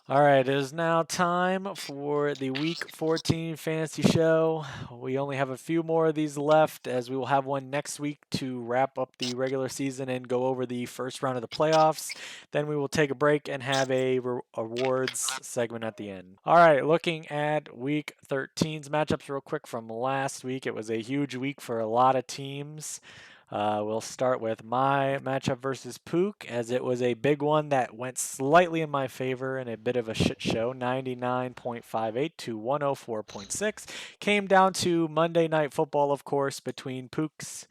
All right, it is now time for the Week 14 Fantasy Show. We only have a few more of these left, as we will have one next week to wrap up the regular season and go over the first round of the playoffs. Then we will take a break and have a awards segment at the end. All right, looking at Week 13's matchups real quick from last week. It was a huge week for a lot of teams. We'll start with my matchup versus Pook, as it was a big one that went slightly in my favor and a bit of a shit show. 99.58 to 104.6. Came down to Monday Night Football, of course, between Pook's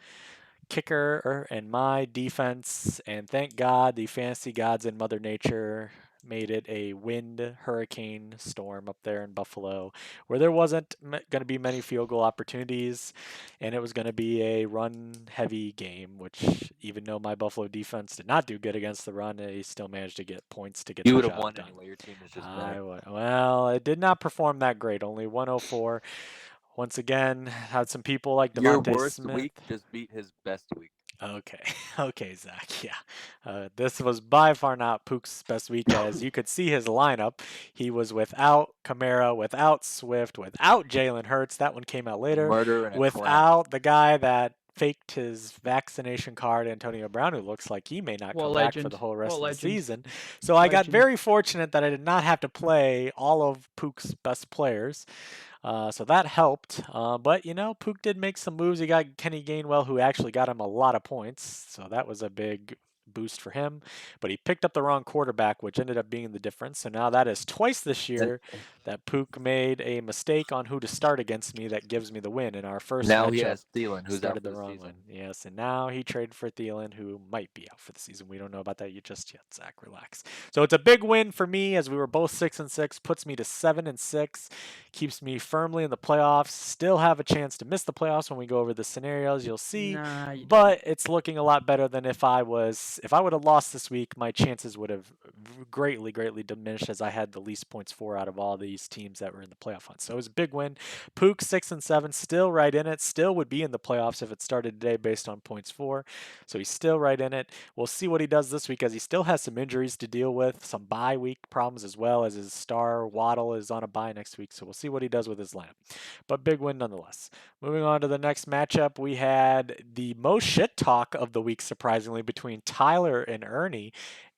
kicker and my defense. And thank God the fantasy gods and Mother Nature made it a wind hurricane storm up there in Buffalo, where there wasn't going to be many field goal opportunities, and it was going to be a run heavy game, which even though my Buffalo defense did not do good against the run, they still managed to get points to get You the would have job won done. anyway. Your team is just better. Well, it did not perform that great, only 104. Once again, had some people like Your Devontae worst Smith. week just beat his best week. Okay, okay, Zach. Yeah, this was by far not Pook's best week, as you could see his lineup. He was without Kamara, without Swift, without Jalen Hurts. That one came out A later. murder and a clown. Without the guy that faked his vaccination card, Antonio Brown, who looks like he may not What come back for the legend? whole What rest of the legend? season. So I got Legend. very fortunate that I did not have to play all of Pook's best players. So that helped. But, Pook did make some moves. He got Kenny Gainwell, who actually got him a lot of points. So that was a big boost for him. But he picked up the wrong quarterback, which ended up being the difference. So now that is twice this And year that Pook made a mistake on who to start against me that gives me the win. In our first now he matchup, has Thielen, he who's out started for the the wrong one. season. Yes, and now he traded for Thielen, who might be out for the season. We don't know about that just yet, Zach. Relax. So it's a big win for me, as we were both 6-6, puts me to 7-6, keeps me firmly in the playoffs. Still have a chance to miss the playoffs when we go over the scenarios. You'll see, Nah, you don't. but it's looking a lot better than if I would have lost this week. My chances would have greatly diminished, as I had the least points for out of all these teams that were in the playoff hunt. So it was a big win. Pook 6-7, still right in it. Still would be in the playoffs if it started today based on points for. So he's still right in it. We'll see what he does this week, as he still has some injuries to deal with, some bye week problems, as well as his star Waddle is on a bye next week. So we'll see what he does with his lineup. But big win nonetheless. Moving on to the next matchup, we had the most shit talk of the week, surprisingly, between Tyler and Ernie,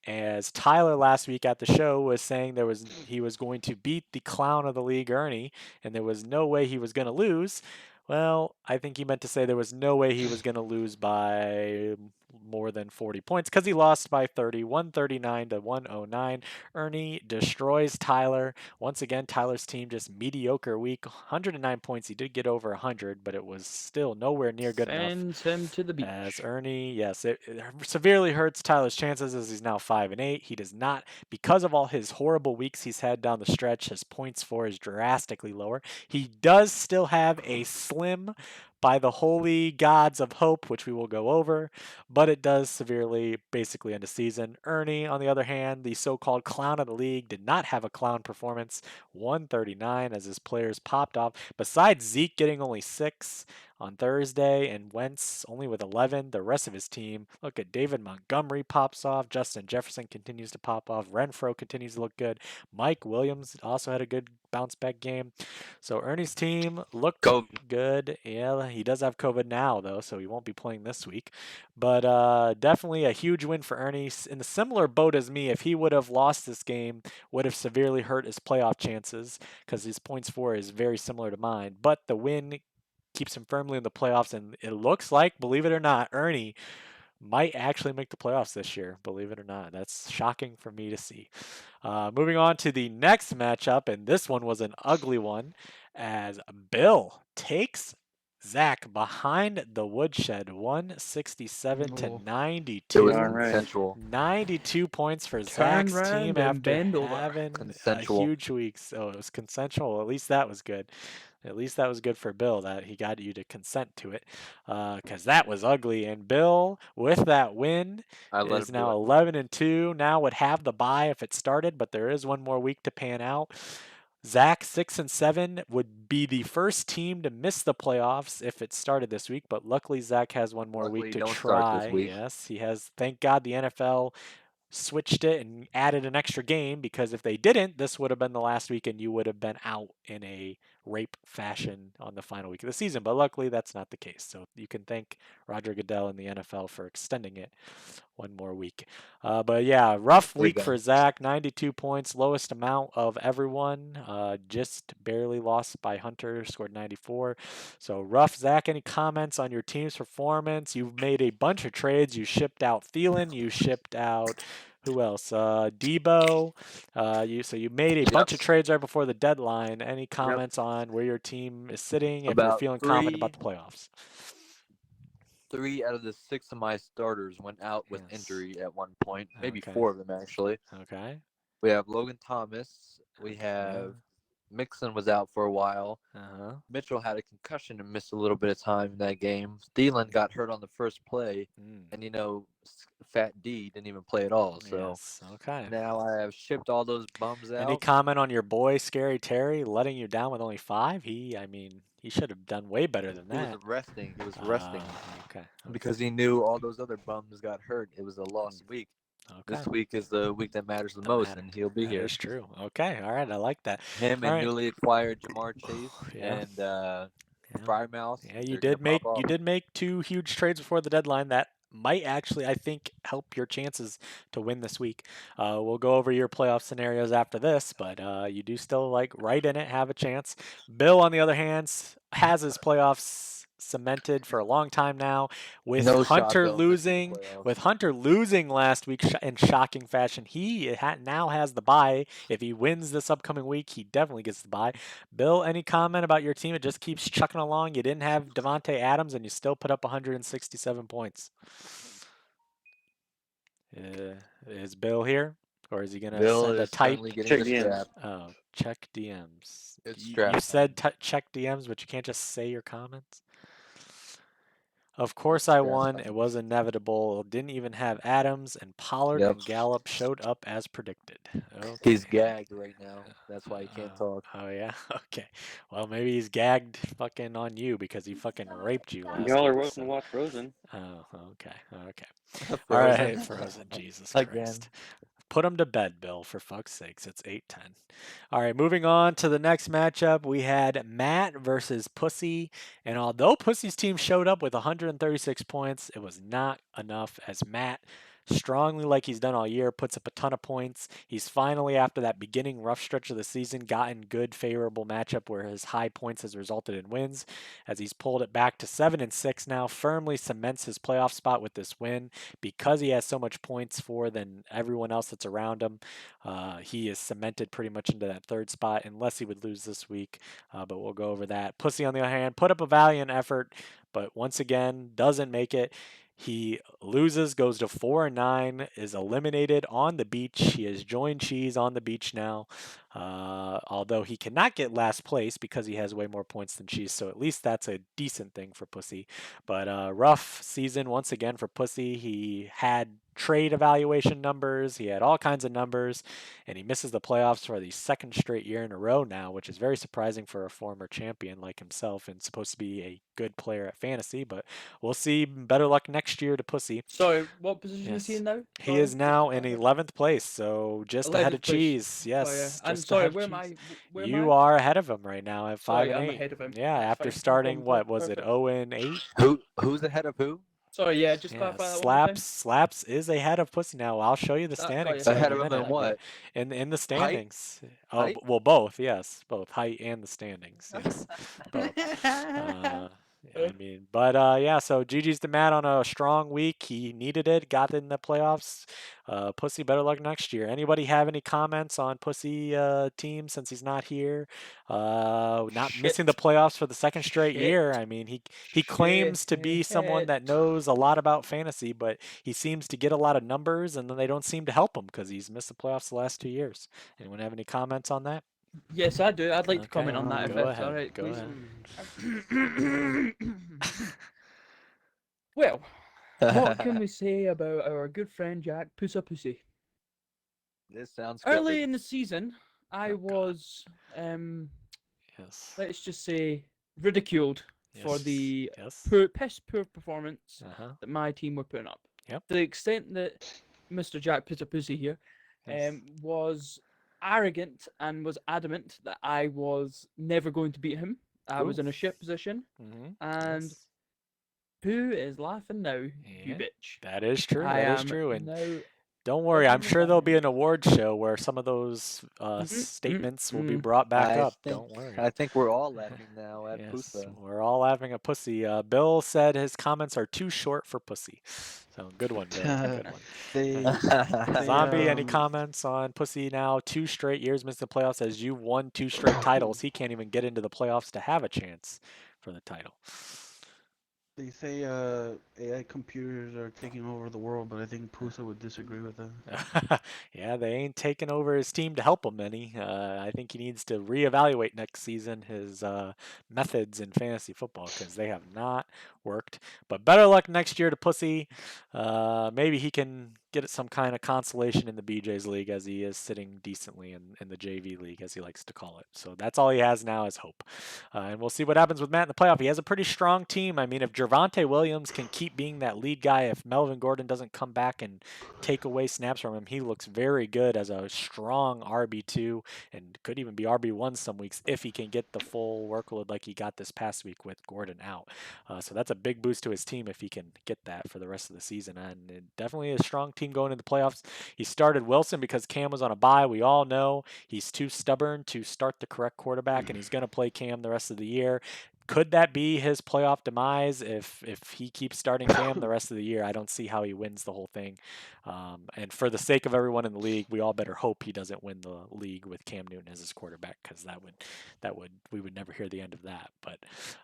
as Tyler last week at the show was saying he was going to beat the clown of the league, Ernie, and there was no way he was going to lose. Well, I think he meant to say there was no way he was going to lose by more than 40 points, because he lost by 30, 139 to 109. Ernie destroys Tyler. Once again, Tyler's team just mediocre week. 109 points. He did get over 100, but it was still nowhere near good enough. Send him to the As beach. Ernie, yes, it severely hurts Tyler's chances, as he's now 5-8. He does not, because of all his horrible weeks he's had down the stretch, his points for is drastically lower. He does still have a slim, by the holy gods of hope, which we will go over, but it does severely basically end the season. Ernie, on the other hand, the so-called clown of the league, did not have a clown performance. 139 as his players popped off. Besides Zeke getting only 6 on Thursday and Wentz only with 11, the rest of his team, look at David Montgomery pops off, Justin Jefferson continues to pop off, Renfro continues to look good, Mike Williams also had a good bounce back game. So Ernie's team looked Go. good. Yeah, he does have COVID now, though, so he won't be playing this week. But definitely a huge win for Ernie. In a similar boat as me, if he would have lost this game, would have severely hurt his playoff chances, because his points for is very similar to mine. But the win keeps him firmly in the playoffs, and it looks like, believe it or not, Ernie might actually make the playoffs this year. Believe it or not, that's shocking for me to see. Moving on to the next matchup, and this one was an ugly one, as Bill takes Zach behind the woodshed, 167 to Oh, It was 92. Darn right. consensual. 92 points for turn Zach's team round and after bend over. having a Consensual. huge week. So it was consensual. At least that was good. At least that was good for Bill, that he got you to consent to it, because that was ugly. And Bill, with that win, I let is him do now it. 11-2. Now would have the bye if it started, but there is one more week to pan out. Zach 6-7 would be the first team to miss the playoffs if it started this week, but luckily Zach has one more week Luckily, to don't start try. this week. Yes, he has. Thank God the NFL switched it and added an extra game, because if they didn't, this would have been the last week and you would have been out in a rape fashion on the final week of the season. But luckily, that's not the case. So you can thank Roger Goodell and the NFL for extending it one more week. But yeah, rough week for Zach. 92 points, lowest amount of everyone. Just barely lost by Hunter, scored 94. So rough, Zach. Any comments on your team's performance? You've made a bunch of trades. You shipped out Thielen. You shipped out who else? Debo. So you made a bunch of trades right before the deadline. Any comments on where your team is sitting? If you're feeling confident about the playoffs. 3 out of the 6 of my starters went out with injury at one point. Maybe 4 of them, actually. Okay. We have Logan Thomas. We have Mixon was out for a while. Mitchell had a concussion and missed a little bit of time in that game. Thielen got hurt on the first play. And, Fat D didn't even play at all. So now I have shipped all those bums out. Any comment on your boy, Scary Terry, letting you down with only 5? He should have done way better than that. He was resting. Okay. Because he knew all those other bums got hurt. It was a lost week. Okay. This week is the week that matters the most, and he'll be here. That's true. Okay. All right. I like that. Him and newly acquired Jamar Chase and Firemouth. Yeah, you did make 2 huge trades before the deadline that might actually, I think, help your chances to win this week. We'll go over your playoff scenarios after this, but you do still, right in it, have a chance. Bill, on the other hand, has his playoffs cemented for a long time now. With Hunter losing last week in shocking fashion, he now has the bye. If he wins this upcoming week, he definitely gets the bye. Bill, any comment about your team? It just keeps chucking along. You didn't have Devontae Adams, and you still put up 167 points. Is Bill here? Or is he going to send a type? Check DMs. Oh, check DMs. You said check DMs, but you can't just say your comments? Of course I won. It was inevitable. Didn't even have Adams, and Pollard and Gallup showed up as predicted. Okay. He's gagged right now. That's why he can't talk. Oh, yeah? Okay. Well, maybe he's gagged fucking on you because he fucking raped you last week. Y'all are welcome to watch Frozen. Oh, okay. All right, Frozen. Jesus Christ. Put him to bed, Bill, for fuck's sakes. It's 8-10. All right, moving on to the next matchup. We had Matt versus Pussy. And although Pussy's team showed up with 136 points, it was not enough, as Matt, strongly like he's done all year, puts up a ton of points. He's finally, after that beginning rough stretch of the season, gotten good favorable matchup where his high points has resulted in wins, as he's pulled it back to 7-6 now, firmly cements his playoff spot with this win. Because he has so much points for than everyone else that's around him, he is cemented pretty much into that 3rd spot, unless he would lose this week, but we'll go over that. Pussy, on the other hand, put up a valiant effort, but once again doesn't make it. He loses, goes to 4-9, is eliminated on the beach. He has joined Cheese on the beach now, although he cannot get last place because he has way more points than Cheese, so at least that's a decent thing for Pussy. But rough season once again for Pussy. He had trade evaluation numbers, he had all kinds of numbers, and he misses the playoffs for the 2nd straight year in a row now, which is very surprising for a former champion like himself and supposed to be a good player at fantasy. But we'll see. Better luck next year to Pussy. So what position is he in now? He is now in 11th place, so just ahead of Cheese. Yes. Oh, yeah. And sorry, where am I? You are ahead of him right now at 5-8. I'm ahead of him. Yeah, after starting, what was it, 0-8? Who's ahead of who? Sorry, yeah, just clarify that. Slaps is ahead of Pussy now. I'll show you the standings. Ahead of him in what? In the standings. Height? Well, both, yes. Both height and the standings. Yes. Both. Yeah, so GG's to Matt on a strong week. He needed it, got in the playoffs. Pussy, better luck next year. Anybody have any comments on Pussy team since he's not here? Not missing the playoffs for the 2nd straight year. I mean, he claims to be someone that knows a lot about fantasy, but he seems to get a lot of numbers, and then they don't seem to help him because he's missed the playoffs the last 2 years. Anyone have any comments on that? Yes, I do. I'd like to comment on that if it's all right, Go please. ahead. Well, what can we say about our good friend Jack Pussy? This sounds early in the season. I was, let's just say, ridiculed for the piss poor performance that my team were putting up. Yep. To the extent that Mr. Jack Pussy here, Yes. was arrogant and was adamant that I was never going to beat him. I was Ooh. in a shit position, and Yes. who is laughing now, you Yeah, bitch? that is true. I That is am true. And now don't worry, I'm living with sure that there'll be man. an award show where some of those Mhm, statements will be mm. brought back I up. think Don't worry. I think we're all laughing now at Yes, Pusa. we're all having a pussy. Bill said his comments are too short for pussy. So good one, Bill. Good one. Mm. Zombie, any comments on pussy now? 2 straight years missed the playoffs. As you won 2 straight titles, he can't even get into the playoffs to have a chance for the title. They say AI computers are taking over the world, but I think Pusa would disagree with that. Yeah, they ain't taking over his team to help him any. I think he needs to reevaluate next season his methods in fantasy football because they have not worked. But better luck next year to Pussy. Maybe he can get some kind of consolation in the BJ's league as he is sitting decently in the JV league, as he likes to call it. So that's all he has now is hope. And we'll see what happens with Matt in the playoff. He has a pretty strong team. I mean, if Javonte Williams can keep being that lead guy, if Melvin Gordon doesn't come back and take away snaps from him, he looks very good as a strong RB2 and could even be RB1 some weeks if he can get the full workload like he got this past week with Gordon out. So that's a big boost to his team if he can get that for the rest of the season. And definitely a strong team going into the playoffs. He started Wilson because Cam was on a bye. We all know he's too stubborn to start the correct quarterback, and he's going to play Cam the rest of the year. Could that be his playoff demise if he keeps starting Cam the rest of the year? I don't see how he wins the whole thing. And for the sake of everyone in the league, we all better hope he doesn't win the league with Cam Newton as his quarterback, because we would never hear the end of that. But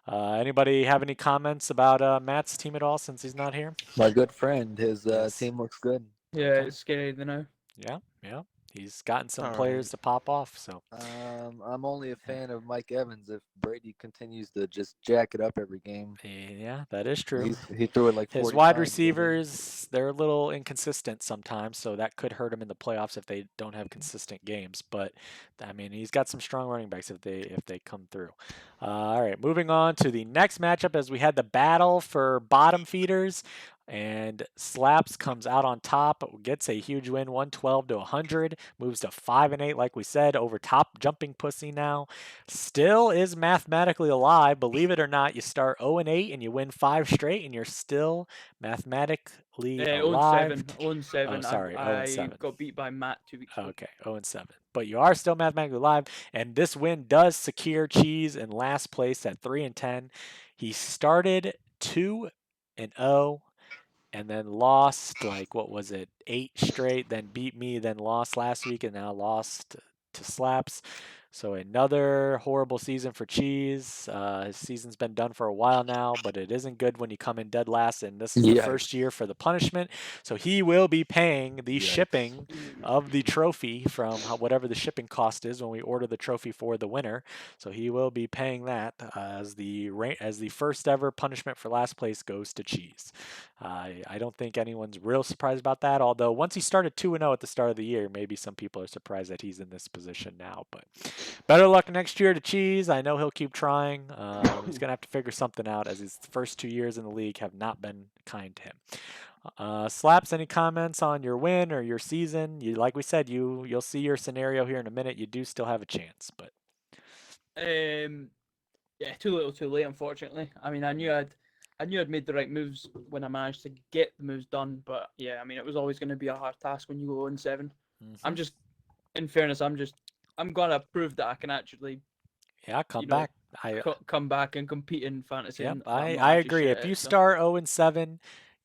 anybody have any comments about Matt's team at all since he's not here? My good friend, his Yes. team looks good. Yeah, Okay. it's scary now. Yeah. He's gotten some All players right. to pop off. So I'm only a fan of Mike Evans if Brady continues to just jack it up every game. yeah, that is true. He threw it like 40 His wide times, didn't he? receivers, they're a little inconsistent sometimes, so that could hurt him in the playoffs if they don't have consistent games. But I mean, he's got some strong running backs if they come through. All right, moving on to the next matchup as we had the battle for bottom feeders. And Slaps comes out on top, gets a huge win, 112 to 100, moves to 5-8, like we said, over top jumping Pussy now. Still is mathematically alive. Believe it or not, you start 0-8 and you win 5 straight, and you're still mathematically alive. 0-7. Oh, sorry, 0-7. I got beat by Matt 2 weeks ago. Okay, 0-7. But you are still mathematically alive, and this win does secure Cheese in last place at 3-10. He started 2-0 and then lost, like, what was it, 8 straight, then beat me, then lost last week, and now lost to Slaps. So another horrible season for Cheese. His season's been done for a while now, but it isn't good when you come in dead last, and this is the first year for the punishment. So he will be paying the shipping of the trophy from whatever the shipping cost is when we order the trophy for the winner. So he will be paying that as the first ever punishment for last place goes to Cheese. I don't think anyone's real surprised about that, although once he started 2-0 at the start of the year, maybe some people are surprised that he's in this position now. But better luck next year to Cheese. I know he'll keep trying. He's going to have to figure something out, as his first 2 years in the league have not been kind to him. Slaps, any comments on your win or your season? Like we said, you'll see your scenario here in a minute. You do still have a chance, but yeah, too little, too late. Unfortunately, I mean, I knew I'd made the right moves when I managed to get the moves done. But yeah, I mean, it was always going to be a hard task when you go 0-7. I'm just, in fairness, I'm gonna prove that I can actually come back. Come back and compete in fantasy. Yep, I agree. If you start 0-7,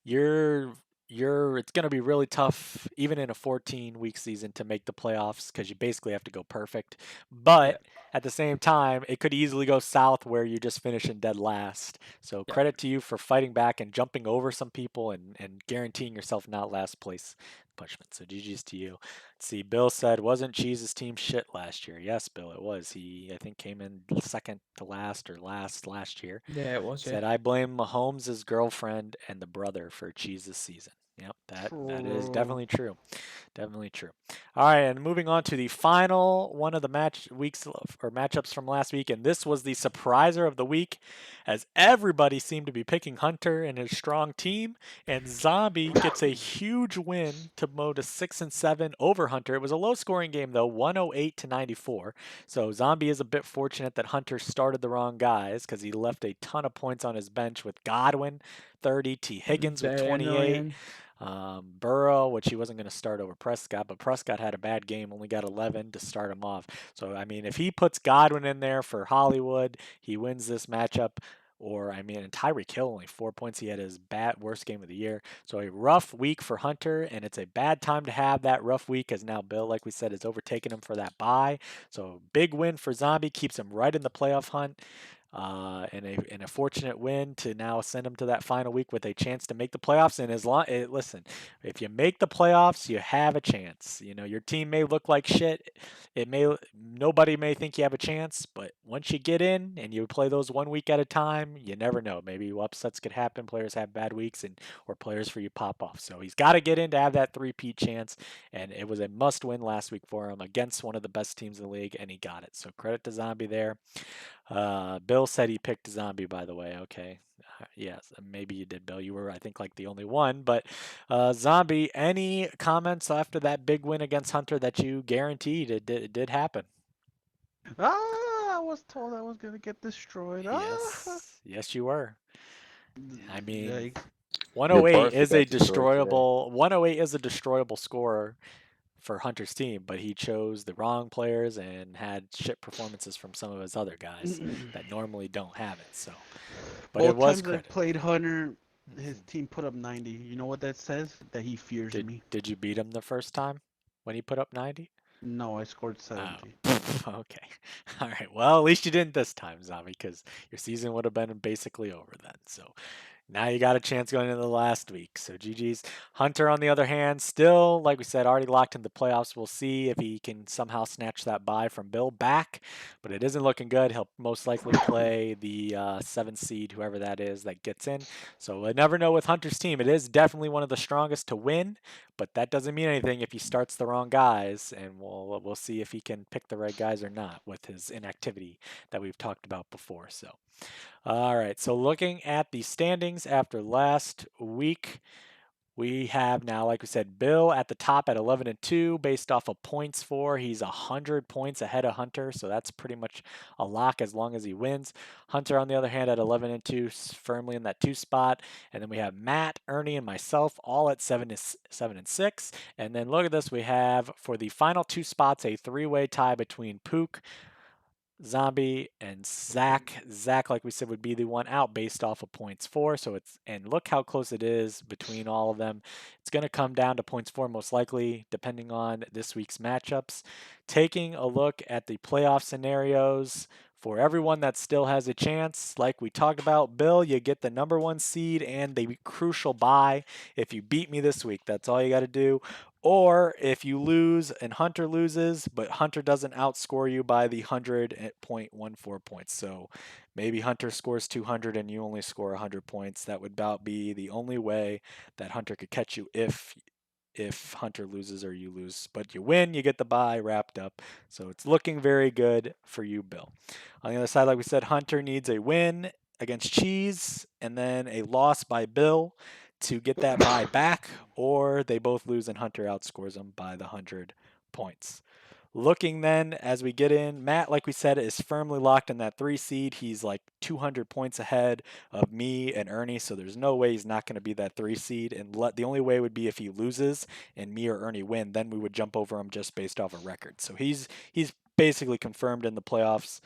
it's going to be really tough, even in a 14-week season, to make the playoffs because you basically have to go perfect. But at the same time, it could easily go south where you just finish in dead last. So credit to you for fighting back and jumping over some people and guaranteeing yourself not last place punishment. So GG's to you. Let's see, Bill said, wasn't Cheese's team shit last year? Yes, Bill, it was. He, I think, came in second to last or last year. Yeah, it was. Said, I blame Mahomes' girlfriend and the brother for Cheese's season. Yep, that is definitely true. Definitely true. All right, and moving on to the final one of the matchups from last week, and this was the surpriser of the week, as everybody seemed to be picking Hunter and his strong team, and Zombie gets a huge win to go to 6-7 over Hunter. It was a low-scoring game though, 108-94. So Zombie is a bit fortunate that Hunter started the wrong guys because he left a ton of points on his bench with Godwin 30, T. Higgins with Very 28. annoying. Burrow, which he wasn't going to start over Prescott, but Prescott had a bad game, only got 11 to start him off. So, I mean, if he puts Godwin in there for Hollywood, he wins this matchup. Or, I mean, and Tyreek Hill, only 4 points. He had his worst game of the year. So, a rough week for Hunter, and it's a bad time to have that rough week, as now Bill, like we said, has overtaken him for that bye. So, big win for Zombie, keeps him right in the playoff hunt. And a fortunate win to now send them to that final week with a chance to make the playoffs. And listen, if you make the playoffs, you have a chance. You know, your team may look like shit. Nobody may think you have a chance, but once you get in and you play those 1 week at a time, you never know. Maybe upsets could happen. Players have bad weeks, or players for you pop off. So he's got to get in to have that three-peat chance. And it was a must-win last week for him against one of the best teams in the league, and he got it. So credit to Zombie there. Bill said he picked Zombie, by the way. Okay. Yes, maybe you did, Bill. You were, I think, like the only one. But Zombie, any comments after that big win against Hunter that you guaranteed it did happen? I was told I was gonna get destroyed. Yes, you were. I mean, Yikes. 108 is a got destroyed today. destroyable. 108 is a destroyable score for Hunter's team, but he chose the wrong players and had shit performances from some of his other guys that normally don't have it. So, but Both it was times credit. I played Hunter, his team put up 90. You know what that says? That he fears me. Did you beat him the first time when he put up 90? No, I scored 70. Okay. All right. Well, at least you didn't this time, Zombie, because your season would have been basically over then. So now you got a chance going into the last week. So GG's. Hunter, on the other hand, still, like we said, already locked into the playoffs. We'll see if he can somehow snatch that bye from Bill back, but it isn't looking good. He'll most likely play the 7th seed, whoever that is that gets in. So we'll never know with Hunter's team. It is definitely one of the strongest to win, but that doesn't mean anything if he starts the wrong guys, and we'll see if he can pick the right guys or not with his inactivity that we've talked about before. So. All right, so looking at the standings after last week, we have now, like we said, Bill at the top at 11-2 based off of points for. He's 100 points ahead of Hunter, so that's pretty much a lock as long as he wins. Hunter, on the other hand, at 11-2, firmly in that 2 spot. And then we have Matt, Ernie, and myself all at 7-6. And then look at this, we have for the final 2 spots a 3-way tie between Pook, Zombie, and Zach. Zach, like we said, would be the one out based off of points for. So and look how close it is between all of them. It's going to come down to points for most likely, depending on this week's matchups. Taking a look at the playoff scenarios for everyone that still has a chance, like we talked about, Bill, you get the number 1 seed and the crucial bye. If you beat me this week, that's all you got to do. Or if you lose and Hunter loses, but Hunter doesn't outscore you by the 100.14 points. So maybe Hunter scores 200 and you only score 100 points. That would about be the only way that Hunter could catch you if Hunter loses or you lose. But you win, you get the bye wrapped up. So it's looking very good for you, Bill. On the other side, like we said, Hunter needs a win against Cheese and then a loss by Bill to get that bye back, or they both lose and Hunter outscores them by the 100 points. Looking then as we get in, Matt, like we said, is firmly locked in that 3 seed. He's like 200 points ahead of me and Ernie, so there's no way he's not going to be that 3 seed. And the only way would be if he loses and me or Ernie win, then we would jump over him just based off a record. So he's basically confirmed in the playoffs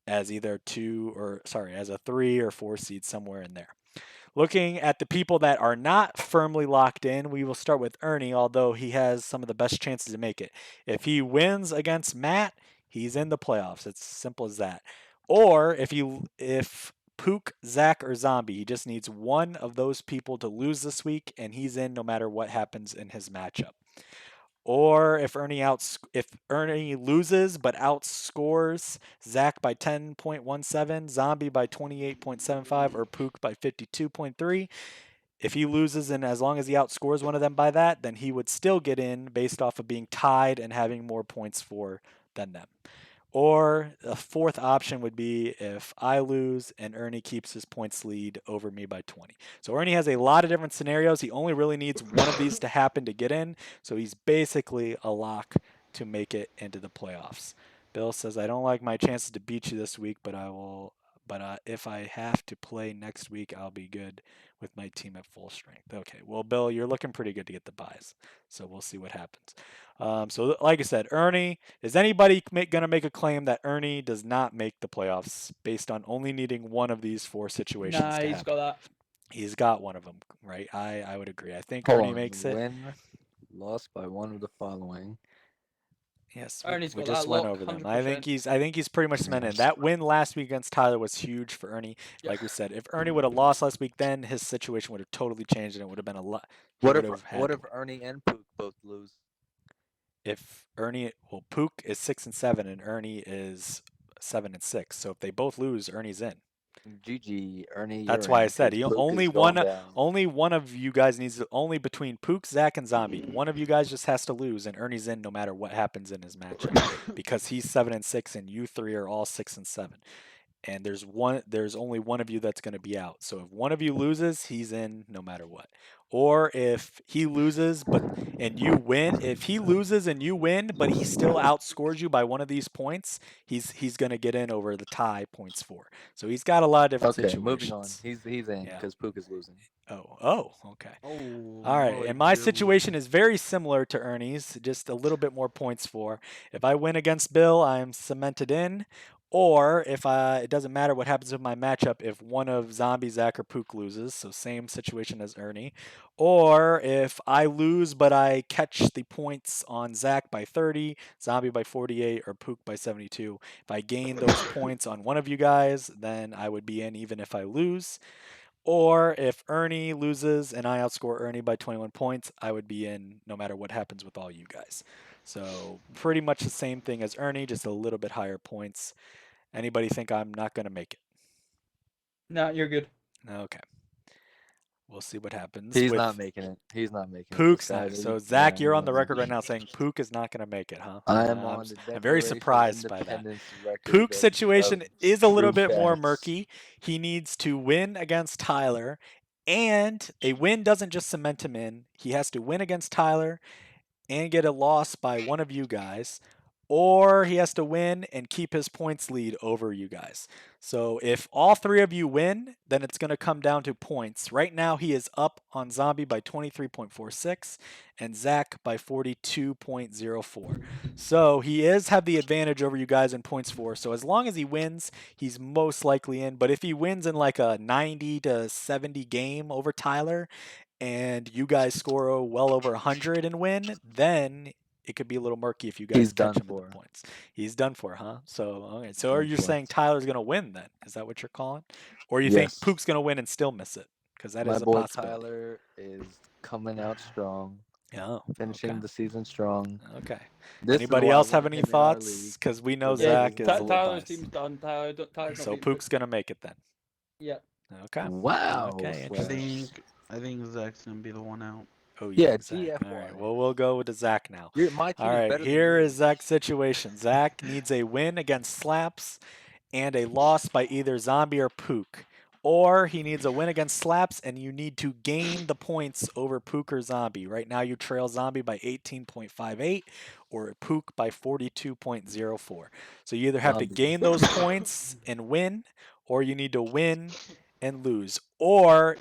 as either as a 3 or 4 seed, somewhere in there. Looking at the people that are not firmly locked in, we will start with Ernie, although he has some of the best chances to make it. If he wins against Matt, he's in the playoffs. It's simple as that. Or if Pook, Zach, or Zombie, he just needs one of those people to lose this week, and he's in no matter what happens in his matchup. Or if Ernie loses but outscores Zach by 10.17, Zombie by 28.75, or Pook by 52.3, if he loses and as long as he outscores one of them by that, then he would still get in based off of being tied and having more points for than them. Or a fourth option would be if I lose and Ernie keeps his points lead over me by 20. So Ernie has a lot of different scenarios. He only really needs one of these to happen to get in. So he's basically a lock to make it into the playoffs. Bill says, I don't like my chances to beat you this week, but I will. But if I have to play next week, I'll be good with my team at full strength. Okay, well, Bill, you're looking pretty good to get the buys. So we'll see what happens. So like I said, Ernie, is anybody going to make a claim that Ernie does not make the playoffs based on only needing one of these four situations Nah, to he's happen? got that. He's got one of them, right? I would agree. I think Hold Ernie on. makes it. Win, lost by one of the following. Yes, Ernie's we got just that went lock, over them. 100%. I think he's pretty much cemented. That win last week against Tyler was huge for Ernie. Yeah. Like we said, if Ernie would have lost last week, then his situation would have totally changed and it would have been a lot. What if Ernie and Pook both lose? If Ernie, well, Pook is 6-7 and Ernie is 7-6. So if they both lose, Ernie's in. GG, Ernie. That's you're why I in, said 'cause he Pook only is going one. down. Only one of you guys needs to, only between Pook, Zach, and Zombie. One of you guys just has to lose, and Ernie's in no matter what happens in his matchup because he's 7-6, and you three are all 6-7. And there's only one of you that's going to be out. So if one of you loses, he's in no matter what. Or if he loses and you win, if he loses and you win, but he still outscores you by one of these points, he's going to get in over the tie points for. So he's got a lot of different situations. Moving on. He's in because Pook is losing. Oh, okay. Oh, All right, and my situation is very similar to Ernie's, just a little bit more points for. If I win against Bill, I'm cemented in. Or if it doesn't matter what happens with my matchup, if one of Zombie, Zach, or Pook loses, so same situation as Ernie. Or if I lose but I catch the points on Zach by 30, Zombie by 48, or Pook by 72, if I gain those points on one of you guys, then I would be in even if I lose. Or if Ernie loses and I outscore Ernie by 21 points, I would be in no matter what happens with all you guys. So pretty much the same thing as Ernie, just a little bit higher points. Anybody think I'm not going to make it? Nah, you're good. Okay. We'll see what happens. He's not making it. He's not making Pook's it. not. So Zach, you're on the record right now saying Pook is not going to make it, huh? I am on the I'm very Declaration surprised of by that. Independence record Pook's of situation is a little true bit more facts. murky. He needs to win against Tyler, and a win doesn't just cement him in. He has to win against Tyler and get a loss by one of you guys, or he has to win and keep his points lead over you guys. So if all three of you win, then it's going to come down to points. Right now, he is up on Zombie by 23.46 and Zach by 42.04. So he have the advantage over you guys in points for. So as long as he wins, he's most likely in. But if he wins in like a 90 to 70 game over Tyler, and you guys score well over 100 and win, then it could be a little murky if you guys catch him with the points. He's done for, huh? So, okay. So are you saying Tyler's going to win then? Is that what you're calling? Or you think Pook's going to win and still miss it? Because that is a possibility. My boy Tyler is coming out strong. Yeah. Finishing the season strong. Okay. Anybody else have any thoughts? Because we know Zach is a little Tyler's biased. team's done. Tyler's So Pook's going to make it then? Yeah. Okay. Wow. Okay. I think Zach's gonna be the one out. Oh yeah, Zach. GF. All right. Well, we'll go with the Zach now. My team All right. is better Here than is Zach's situation. Zach needs a win against Slaps and a loss by either Zombie or Pook. Or he needs a win against Slaps and you need to gain the points over Pook or Zombie. Right now you trail Zombie by 18.58 or Pook by 42.04. So you either have to gain those points and win, or you need to win and lose. Or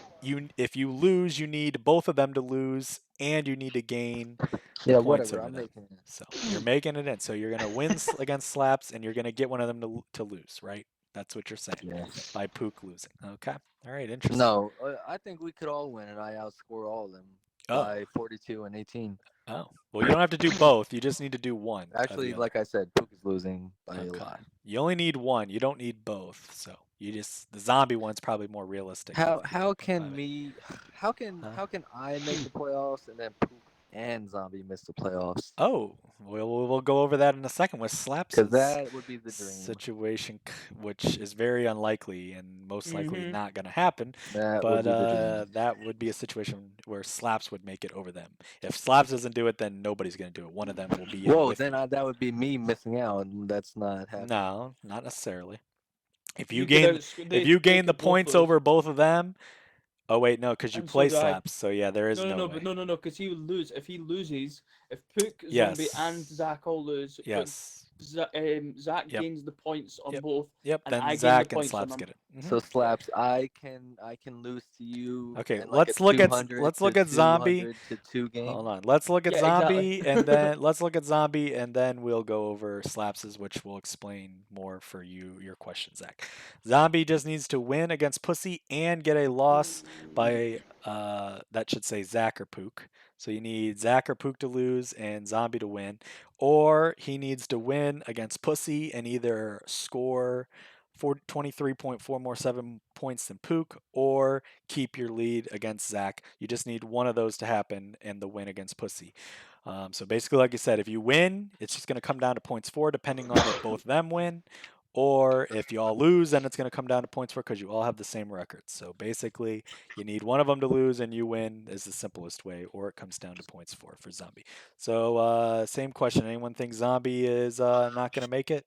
if you lose, you need both of them to lose and you need to gain points over them. So you're making it in. So you're going to win against Slaps and you're going to get one of them to lose, right? That's what you're saying. By Pook losing. Okay. All right. Interesting. No, I think we could all win and I outscore all of them by 42 and 18. Oh. Well, you don't have to do both. You just need to do one. Actually, like I said, Pook is losing by a lot. You only need one. You don't need both. So the Zombie one's probably more realistic. How can I make the playoffs and then Pook and Zombie miss the playoffs. Oh, we'll go over that in a second with Slaps' Because that would be the dream. situation, which is very unlikely and most likely Mhm. not going to happen. That But would be the dream. that would be a situation where Slaps would make it over them. If Slaps doesn't do it, then nobody's going to do it. One of them will be in Whoa, with then you. that would be me missing out, and that's not happening. No, not necessarily. If you could gain outsc- if they you gain the could both points lose. over both of them, oh wait, no, because you And so play do I. Slaps, so yeah, there is no way. But no, because he will lose. If he loses, if Pook, Yes. Zombie, and Zach all lose, Yes. Zach Yep. gains the points on Yep. both, Yep. and Then I gain Zach the and points on Slaps them. get it. Mhm. So Slaps, I can lose to you. Okay, in like let's a look at 200 Zombie. 200 to 2 game. Hold on. Let's look at Yeah, Zombie exactly. and then let's look at Zombie and then we'll go over Slaps's, which will explain more for your question, Zach. Zombie just needs to win against Pussy and get a loss by that should say Zach or Pook. So you need Zach or Pook to lose and Zombie to win, or he needs to win against Pussy and either score 23.447 points than Pook, or keep your lead against Zach. You just need one of those to happen and the win against Pussy. So basically, like I said, if you win, it's just going to come down to points for, depending on if both of them win. Or if you all lose, then it's going to come down to points for because you all have the same records. So basically, you need one of them to lose and you win is the simplest way, or it comes down to points for Zombie. So same question. Anyone think Zombie is not going to make it?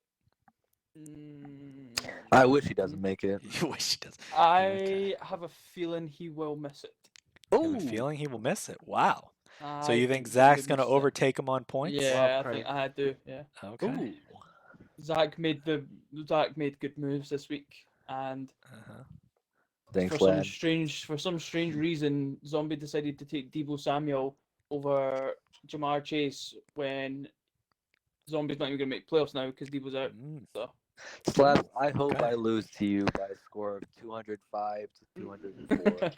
I wish he doesn't make it. You wish he does. I have a feeling he will miss it. You have a feeling he will miss it. Wow. So I you think he Zach's would going to miss it. overtake him on points? Yeah, Wow, I think I do. Yeah, Okay. Ooh. Zach made good moves this week, and Uh-huh. Thanks, for lad. some strange reason, Zombie decided to take Debo Samuel over Jamar Chase when Zombie's not even going to make playoffs now because Debo's out. Mm. So Slaps, I hope Okay. I lose to you by a score of 205 to 204.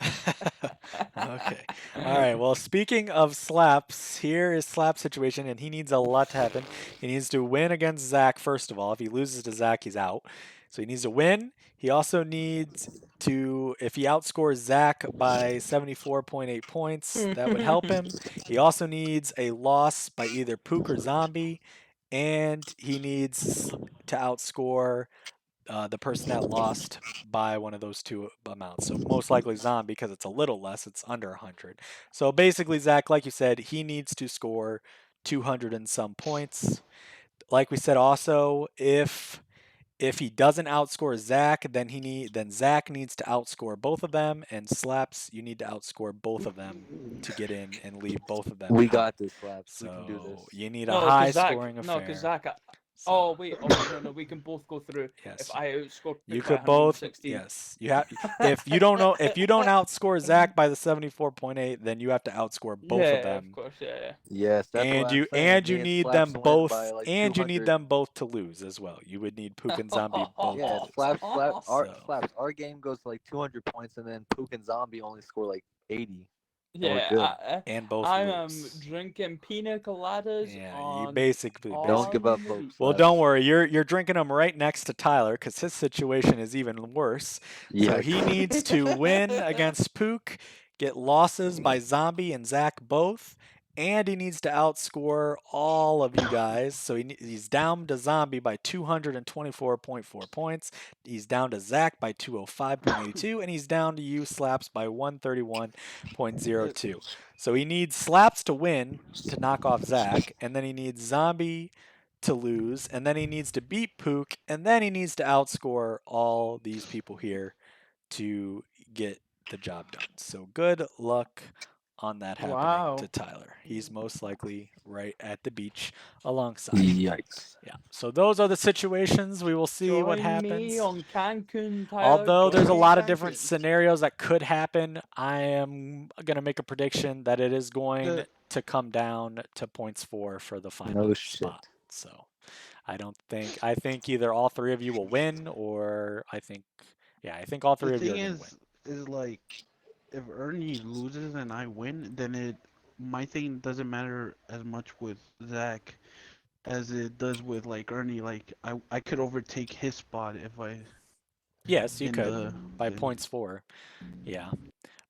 Okay. All right. Well, speaking of Slaps, here is Slap's situation, and he needs a lot to happen. He needs to win against Zach, first of all. If he loses to Zach, he's out. So he needs to win. He also needs to, if he outscores Zach by 74.8 points, that would help him. He also needs a loss by either Pook or Zombie, and he needs to outscore the person that lost by one of those two amounts. So most likely Zombie because it's a little less, it's under 100. So basically, Zach, like you said, he needs to score 200 and some points. Like we said, also if he doesn't outscore Zach, then Zach needs to outscore both of them, and Slaps, you need to outscore both of them to get in and leave both of them We out. got this, Slaps. We So can do this. you need a no, high because Zach, scoring affair. no, because Zach. So, Oh wait, no, we can both go through. yes. If I outscore You Pook by could both, 116. yes. You have if you don't outscore Zach by the 74.8, then you have to outscore both yeah, of them. of course, yeah. Yes, that's And what I'm you saying. you Me need Slaps them win both by, like, and you need 200. them both to lose as well. You would need Pook and Zombie both Yeah, to lose. Slaps. So- Slaps. Our game goes to like 200 points, and then Pook and Zombie only score like 80. Yeah, good. And both I'm lose. drinking pina coladas Yeah, on you basically Don't give up the hope. beach. Well, Slaps. don't worry. You're drinking them right next to Tyler because his situation is even worse. So he Yikes. needs to win against Pook, get losses by Zombie and Zach both, and he needs to outscore all of you guys. So he's down to Zombie by 224.4 points. He's down to Zach by 205.82, and he's down to you Slaps by 131.02. So he needs Slaps to win to knock off Zach, and then he needs Zombie to lose, and then he needs to beat Pook, and then he needs to outscore all these people here to get the job done. So good luck on that happening Wow. to Tyler. He's most likely right at the beach alongside. Yikes. Yeah. So those are the situations. We will see what Join happens. me on Cancun, Tyler. Although there's a Join me lot on of different Cancun. scenarios that could happen, I am going to make a prediction that it is going The- to come down to points for the final No shit. spot. So I think either all three of you will win, or I think all three The of you are thing going to win. is like, if Ernie loses and I win, then my thing doesn't matter as much with Zach as it does with like Ernie. Like I could overtake his spot if I Yes, you in could the by thing. points for. Yeah.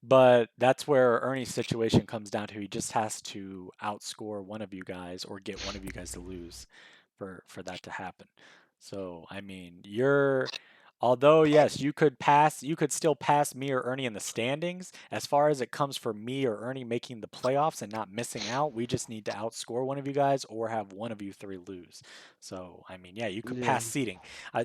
But that's where Ernie's situation comes down to. He just has to outscore one of you guys or get one of you guys to lose for that to happen. So, I mean, although yes, you could still pass me or Ernie in the standings. As far as it comes for me or Ernie making the playoffs and not missing out, we just need to outscore one of you guys or have one of you three lose. So, I mean, yeah, you could Yeah. pass seeding.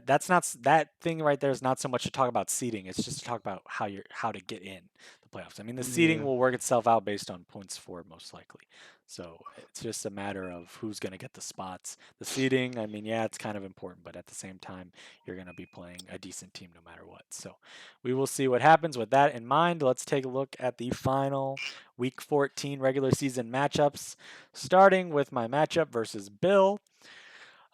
That's not that thing right there is not so much to talk about seeding. It's just to talk about how to get in the playoffs. I mean, the seeding Yeah. will work itself out based on points for most likely. So it's just a matter of who's going to get the spots. The seeding, I mean, yeah, it's kind of important, but at the same time, you're going to be playing a decent team no matter what. So we will see what happens with that in mind. Let's take a look at the final Week 14 regular season matchups, starting with my matchup versus Bill.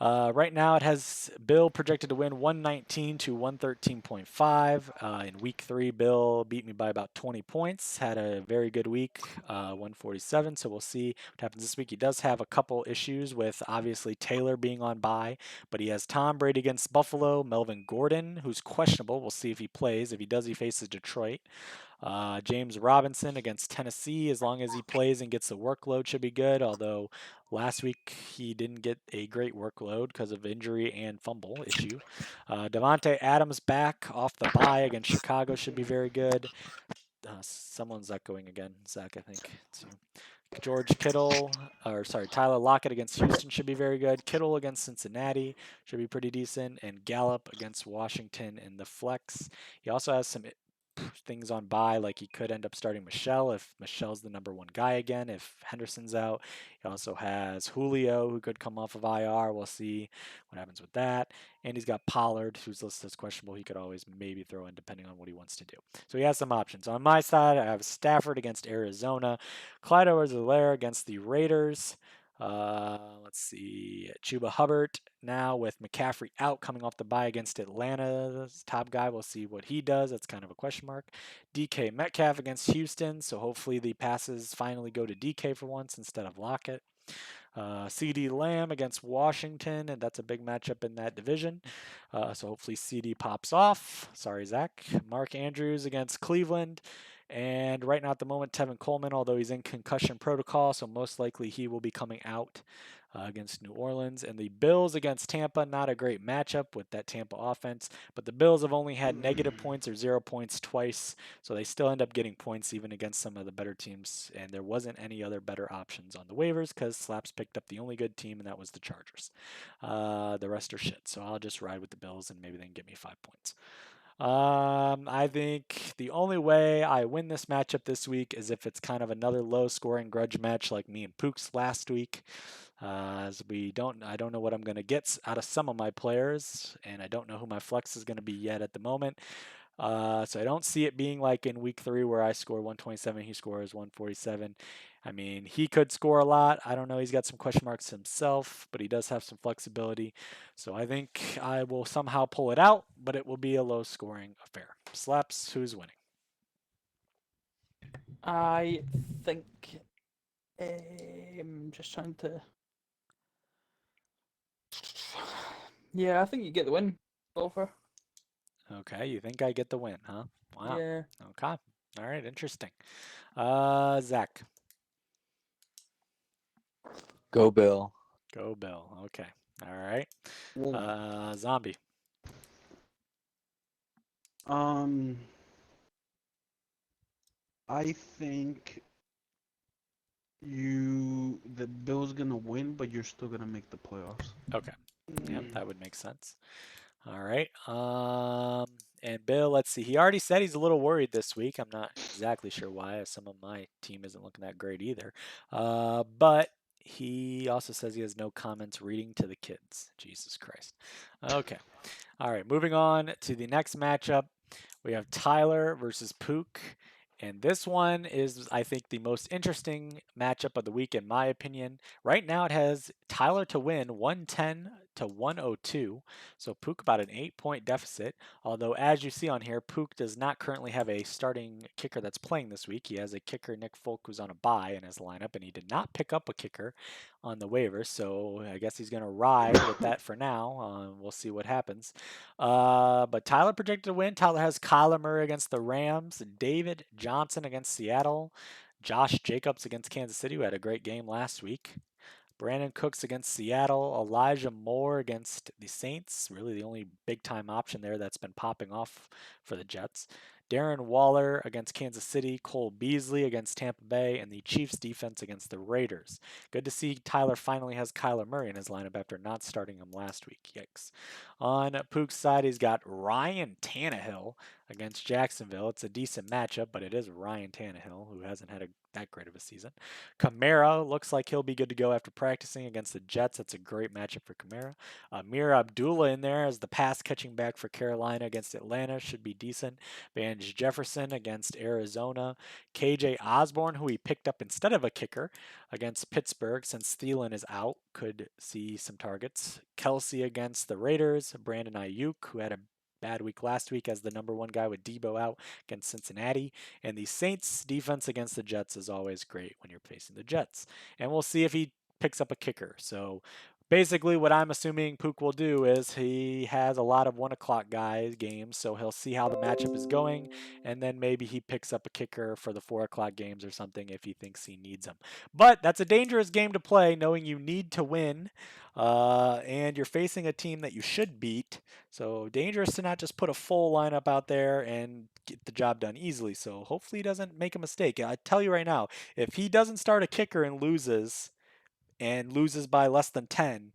Right now, it has Bill projected to win 119 to 113.5. In week 3, Bill beat me by about 20 points. Had a very good week, 147. So we'll see what happens this week. He does have a couple issues with obviously Taylor being on bye, but he has Tom Brady against Buffalo, Melvin Gordon, who's questionable. We'll see if he plays. If he does, he faces Detroit. James Robinson against Tennessee, as long as he plays and gets the workload, should be good. Although last week he didn't get a great workload because of injury and fumble issue. Devontae Adams back off the bye against Chicago should be very good. Someone's echoing again. Zach, I think. It's you. Tyler Lockett against Houston should be very good. Kittle against Cincinnati should be pretty decent. And Gallup against Washington in the flex. He also has some things on bye, like he could end up starting Michelle if Michelle's the number one guy again, if Henderson's out. He also has Julio, who could come off of IR. We'll see what happens with that. And he's got Pollard, who's listed as questionable. He could always maybe throw in depending on what he wants to do. So he has some options. On my side, I have Stafford against Arizona, Clyde Edwards-Helaire against the Raiders. Let's see. Chuba Hubbard now with McCaffrey out, coming off the bye against Atlanta's top guy. We'll see what he does. That's kind of a question mark. DK Metcalf against Houston. So hopefully the passes finally go to DK for once instead of Lockett. CD Lamb against Washington, and that's a big matchup in that division. So hopefully CD pops off. Sorry, Zach. Mark Andrews against Cleveland. And right now at the moment, Tevin Coleman, although he's in concussion protocol, so most likely he will be coming out against New Orleans. And the Bills against Tampa, not a great matchup with that Tampa offense, but the Bills have only had negative points or 0 points twice, so they still end up getting points even against some of the better teams. And there wasn't any other better options on the waivers because Slaps picked up the only good team, and that was the Chargers. The rest are shit, so I'll just ride with the Bills and maybe they can get me 5 points. I think the only way I win this matchup this week is if it's kind of another low-scoring grudge match like me and Pooks last week. As I don't know what I'm going to get out of some of my players, and I don't know who my flex is going to be yet at the moment. So I don't see it being like in week 3 where I score 127, he scores 147. I mean, he could score a lot. I don't know. He's got some question marks himself, but he does have some flexibility. So I think I will somehow pull it out, but it will be a low-scoring affair. Slaps, who's winning? I think. Just trying to. Yeah, I think you get the win, Golfer. Okay, you think I get the win, huh? Wow. Yeah. Okay. All right, interesting. Zach. Go Bill. Go Bill. Okay. All right. Well, Zombie. I think the Bills gonna win, but you're still gonna make the playoffs. Okay. Yep, that would make sense. All right. And Bill, let's see. He already said he's a little worried this week. I'm not exactly sure why. Some of my team isn't looking that great either. But he also says he has no comments reading to the kids. Jesus Christ. Okay. All right. Moving on to the next matchup. We have Tyler versus Pook. And this one is, I think, the most interesting matchup of the week, in my opinion. Right now, it has Tyler to win 110 to 102. So Pook about an 8-point deficit. Although, as you see on here, Pook does not currently have a starting kicker that's playing this week. He has a kicker, Nick Folk, who's on a bye in his lineup, and he did not pick up a kicker on the waivers. So I guess he's going to ride with that for now. We'll see what happens. But Tyler projected to win. Tyler has Kyler Murray against the Rams, David Johnson against Seattle, Josh Jacobs against Kansas City, who had a great game last week. Brandon Cooks against Seattle, Elijah Moore against the Saints, really the only big-time option there that's been popping off for the Jets. Darren Waller against Kansas City, Cole Beasley against Tampa Bay, and the Chiefs defense against the Raiders. Good to see Tyler finally has Kyler Murray in his lineup after not starting him last week. Yikes. On Pook's side, he's got Ryan Tannehill against Jacksonville. It's a decent matchup, but it is Ryan Tannehill, who hasn't had that great of a season. Kamara looks like he'll be good to go after practicing against the Jets. That's a great matchup for Kamara. Amir Abdullah in there as the pass catching back for Carolina against Atlanta should be decent. Van Jefferson against Arizona. KJ Osborne, who he picked up instead of a kicker against Pittsburgh since Thielen is out, could see some targets. Kelsey against the Raiders. Brandon Ayuk, who had a bad week last week as the #1 guy with Debo out against Cincinnati. And the Saints defense against the Jets is always great when you're facing the Jets. And we'll see if he picks up a kicker. So basically what I'm assuming Pook will do is he has a lot of 1 o'clock games, so he'll see how the matchup is going, and then maybe he picks up a kicker for the 4 o'clock games or something if he thinks he needs them. But that's a dangerous game to play, knowing you need to win, and you're facing a team that you should beat. So dangerous to not just put a full lineup out there and get the job done easily. So hopefully he doesn't make a mistake. I tell you right now, if he doesn't start a kicker and loses by less than 10,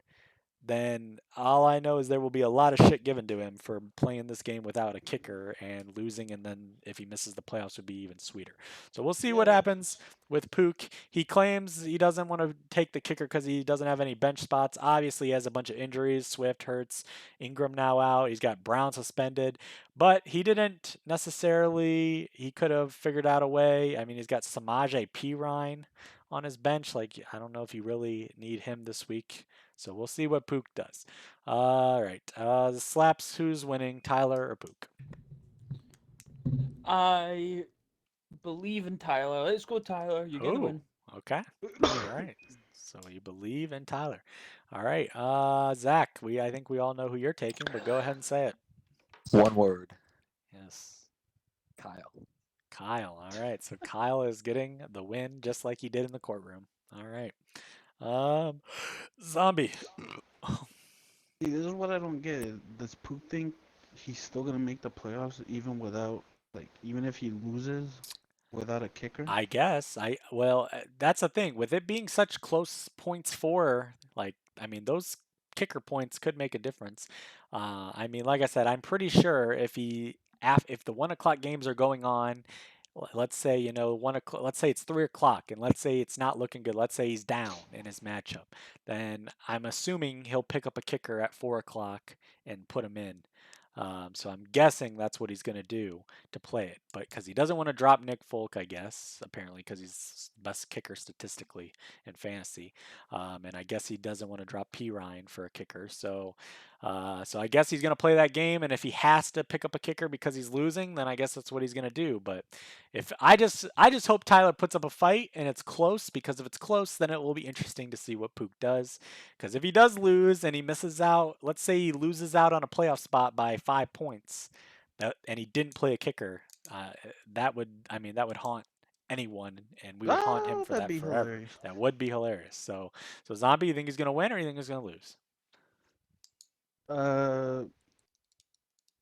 then all I know is there will be a lot of shit given to him for playing this game without a kicker and losing, and then if he misses the playoffs would be even sweeter. So we'll see what happens with Pook. He claims he doesn't want to take the kicker because he doesn't have any bench spots. Obviously, he has a bunch of injuries. Swift hurts, Ingram now out. He's got Brown suspended, but he didn't necessarily. He could have figured out a way. I mean, he's got Samaje Perine on his bench. Like, I don't know if you really need him this week. So we'll see what Pook does. All right. The slaps, who's winning, Tyler or Pook? I believe in Tyler. Let's go, Tyler. You get the win. Okay. All right. So you believe in Tyler. All right. Zach, I think we all know who you're taking, but go ahead and say it. One word. Yes. Kyle. Kyle. All right. So Kyle is getting the win just like he did in the courtroom. All right. Zombie. See, this is what I don't get. Does Pook think he's still gonna make the playoffs even without, even if he loses without a kicker? I guess. Well, that's the thing with it being such close points for, those kicker points could make a difference. Like I said, I'm pretty sure if the 1 o'clock games are going on, let's say, 1 o'clock, let's say it's 3 o'clock, and let's say it's not looking good. Let's say he's down in his matchup. Then I'm assuming he'll pick up a kicker at 4 o'clock and put him in. So I'm guessing that's what he's going to do to play it. But because he doesn't want to drop Nick Folk, I guess, apparently, because he's the best kicker statistically in fantasy. And I guess he doesn't want to drop Perine for a kicker. So I guess he's going to play that game. And if he has to pick up a kicker because he's losing, then I guess that's what he's going to do. But if I just hope Tyler puts up a fight and it's close, because if it's close, then it will be interesting to see what Pook does. Because if he does lose and he misses out, let's say he loses out on a playoff spot by 5 points, and he didn't play a kicker, that would haunt anyone, and we would haunt him for that forever. Hilarious. That would be hilarious. So Zombie, you think he's gonna win or you think he's gonna lose?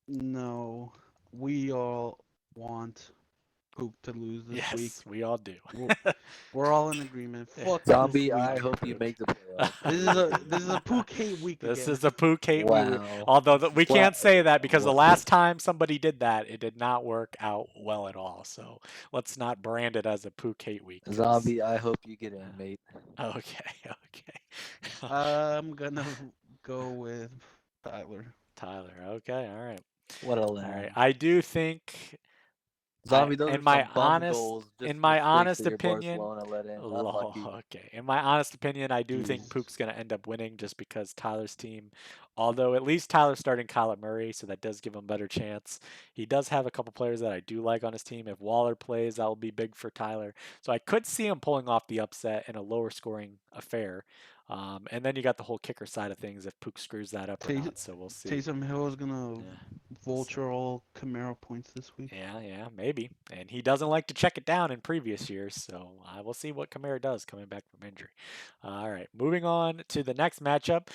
No. We all want Pook to lose this week. Yes, we all do. We're all in agreement. Fuck Zombie, this I week. hope you make the playoffs. This is a Pook hate week. This again. is a Pook hate week. Wow. Although we can't say that because the Wow. last time somebody did that, it did not work out well at all. So let's not brand it as a Pook hate week. Zombie, I hope you get in, mate. Okay. I'm gonna go with Tyler. Tyler. Okay. All right. What a All lamb. right. I do think Zombie, those in are my some bum honest, goals, just in my mistakes honest that your opinion, Barcelona let in. lol, Unlucky. okay. In my honest opinion, I do think Jesus. Pook's gonna end up winning just because Tyler's team, although at least Tyler's starting Kyler Murray, so that does give him a better chance. He does have a couple players that I do like on his team. If Waller plays, that will be big for Tyler. So I could see him pulling off the upset in a lower scoring affair. And then you got the whole kicker side of things if Pook screws that up or Tay- not. So we'll see. Taysom Hill is gonna Yeah. vulture all Camaro points this week. Yeah, maybe. And he doesn't like to check it down in previous years, so I will see what Kamara does coming back from injury. All right, moving on to the next matchup.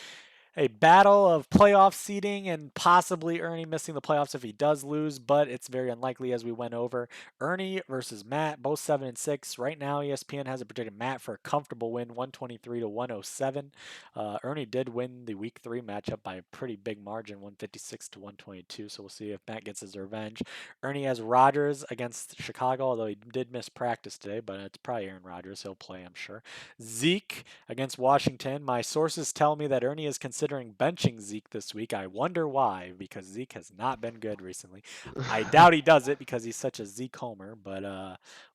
A battle of playoff seeding and possibly Ernie missing the playoffs if he does lose, but it's very unlikely as we went over. Ernie versus Matt, both 7-6. Right now, ESPN has it predicted Matt for a comfortable win, 123 to 107. Ernie did win the Week 3 matchup by a pretty big margin, 156 to 122. So we'll see if Matt gets his revenge. Ernie has Rodgers against Chicago, although he did miss practice today, but it's probably Aaron Rodgers. He'll play, I'm sure. Zeke against Washington. My sources tell me that Ernie is considering benching Zeke this week. I wonder why, because Zeke has not been good recently. I doubt he does it because he's such a Zeke homer, but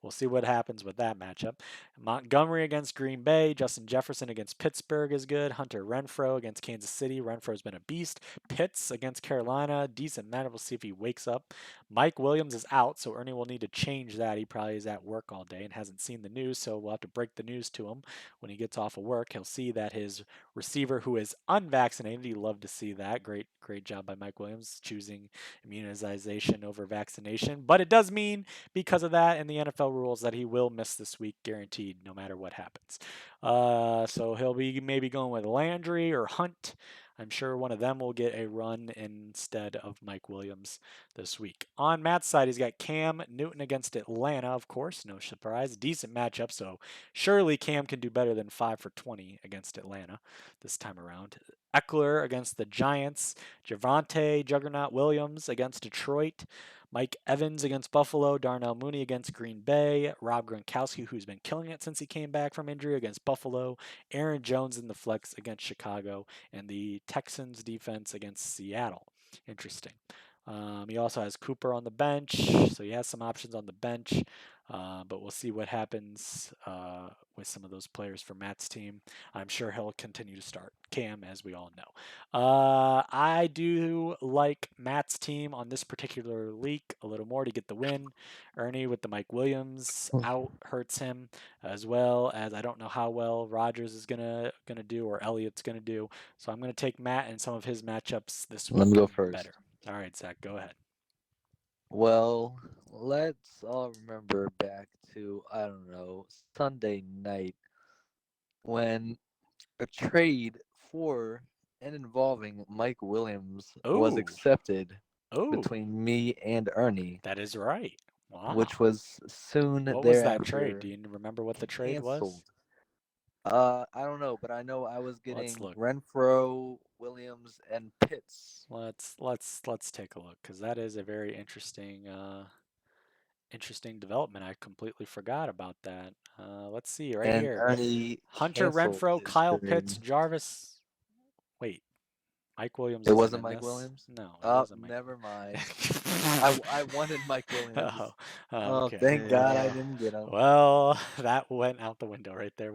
we'll see what happens with that matchup. Montgomery against Green Bay. Justin Jefferson against Pittsburgh is good. Hunter Renfrow against Kansas City. Renfrow's been a beast. Pitts against Carolina. Decent matchup. We'll see if he wakes up. Mike Williams is out, so Ernie will need to change that. He probably is at work all day and hasn't seen the news, so we'll have to break the news to him. When he gets off of work, he'll see that his receiver who is unvaccinated, you love to see that. Great job by Mike Williams choosing immunization over vaccination. But it does mean, because of that and the NFL rules, that he will miss this week, guaranteed, no matter what happens. So he'll be maybe going with Landry or Hunt. I'm sure one of them will get a run instead of Mike Williams this week. On Matt's side, he's got Cam Newton against Atlanta, of course, no surprise. Decent matchup, so surely Cam can do better than 5 for 20 against Atlanta this time around. Eckler against the Giants. Javonte Juggernaut Williams against Detroit. Mike Evans against Buffalo. Darnell Mooney against Green Bay. Rob Gronkowski, who's been killing it since he came back from injury, against Buffalo. Aaron Jones in the flex against Chicago. And the Texans defense against Seattle. Interesting. He also has Cooper on the bench, so he has some options on the bench. But we'll see what happens with some of those players for Matt's team. I'm sure he'll continue to start Cam, as we all know. I do like Matt's team on this particular week a little more to get the win. Ernie with the Mike Williams out hurts him, as well as I don't know how well Rodgers is gonna do or Elliott's gonna do. So I'm gonna take Matt and some of his matchups this week. Let me go first. Better. All right, Zach, go ahead. Well, let's all remember back to, I don't know, Sunday night when a trade for and involving Mike Williams was Ooh. accepted Oh, between me and Ernie, that is right. Wow. which was soon What was that thereafter trade? Do you remember what the trade was? canceled. I don't know, but I know I was getting look. Renfro, Williams, and Pitts. Let's take a look, because that is a very interesting development. I completely forgot about that. Let's see right And here. Ernie Hunter canceled Renfro, his Kyle trade. Pitts, Jarvis. Wait, Mike Williams. It isn't wasn't in Mike this? Williams? No, it Oh, wasn't Mike. never mind. I wanted Mike Williams. Oh, Oh, okay. thank God I didn't get him. Well, that went out the window right there.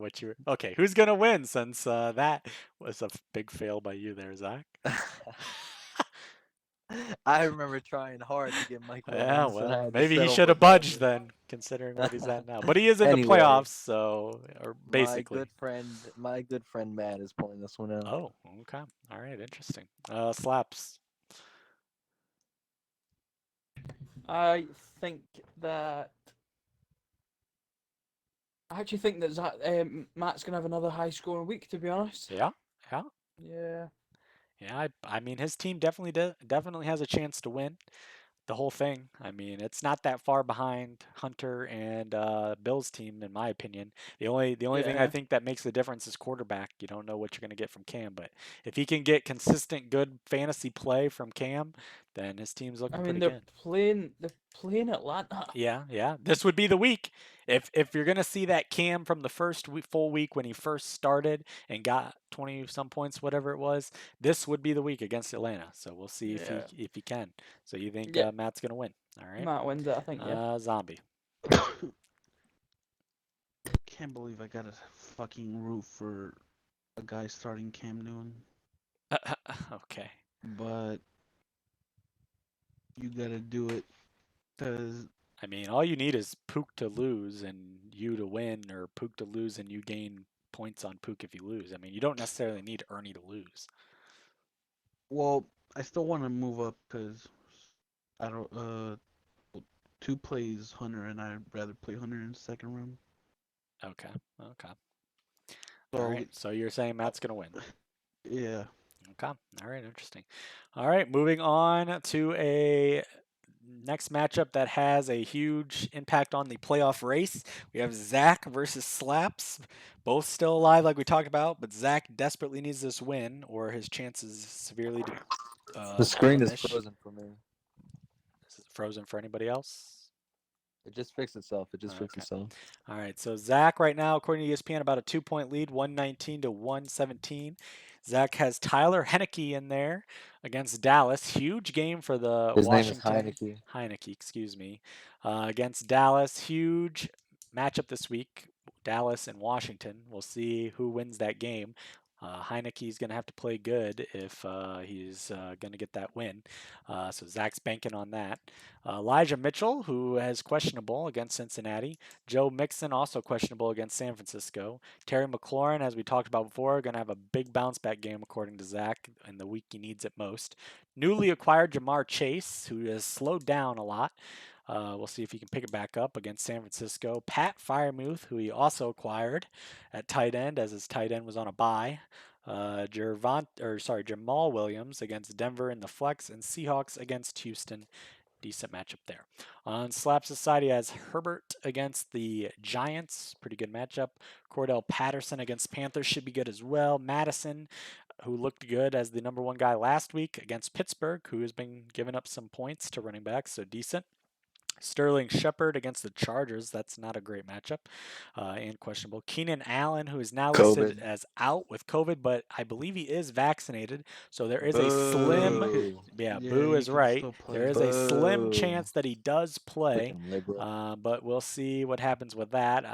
Okay? Who's gonna win since that was a big fail by you there, Zach? I remember trying hard to get Mike Williams. Yeah, and I well, had to maybe he settle should for have budged nothing. then, considering what he's at now. But he is in Anyway, the playoffs, so or basically. My good friend Matt is pulling this one out. Oh, okay. All right, interesting. Slaps. I actually think that Matt's gonna have another high scoring week. To be honest. Yeah. Yeah. Yeah, I mean his team definitely has a chance to win the whole thing. I mean, it's not that far behind Hunter and Bill's team, in my opinion. The only thing I Yeah. think that makes the difference is quarterback. You don't know what you're going to get from Cam, but if he can get consistent good fantasy play from Cam, then his team's I looking mean, pretty they're good. playing Atlanta. Yeah. This would be the week. If you're gonna see that Cam from the first full week when he first started and got 20 some points, whatever it was, this would be the week against Atlanta. So we'll see Yeah. if he can. So you think Yeah. Matt's gonna win? All right. Matt wins it, I think. Yeah. Zombie. Can't believe I got a fucking root for a guy starting Cam Newton, Okay. but you gotta do it because I mean, all you need is Pook to lose and you to win, or Pook to lose and you gain points on Pook if you lose. I mean, you don't necessarily need Ernie to lose. well, I still want to move up because I don't 2 plays Hunter and I'd rather play Hunter in the second round. Okay. So All right. So you're saying Matt's gonna win? yeah, Okay. All right. Interesting. All right. Moving on to a next matchup that has a huge impact on the playoff race. We have Zach versus Slaps. Both still alive, like we talked about, but Zach desperately needs this win, or his chances severely The screen is diminish. frozen for me. Is it frozen for anybody else? It just fixed itself. It just fixed Okay. itself. All right, so Zach right now, according to ESPN, about a 2-point lead, 119 to 117. Zach has Tyler Heineke in there against Dallas. Huge game for the His Washington. name is Heineke. Heineke, excuse me. Against Dallas. Huge matchup this week. Dallas and Washington. We'll see who wins that game. Heineke's going to have to play good if he's going to get that win. So Zach's banking on that. Elijah Mitchell, who is questionable against Cincinnati. Joe Mixon, also questionable against San Francisco. Terry McLaurin, as we talked about before, going to have a big bounce back game according to Zach in the week he needs it most. Newly acquired Jamar Chase, who has slowed down a lot. We'll see if he can pick it back up against San Francisco. Pat Freiermuth, who he also acquired at tight end, as his tight end was on a bye. Jamal Williams against Denver in the flex, and Seahawks against Houston. Decent matchup there. On Slap Society has Herbert against the Giants. Pretty good matchup. Cordell Patterson against Panthers should be good as well. Madison, who looked good as the number 1 guy last week against Pittsburgh, who has been giving up some points to running backs, so decent. Sterling Shepard against the Chargers. That's not a great matchup and questionable. Keenan Allen, who is now listed as out with COVID, but I believe he is vaccinated. So there is a slim, Boo is right. There is a slim chance that he does play, but we'll see what happens with that.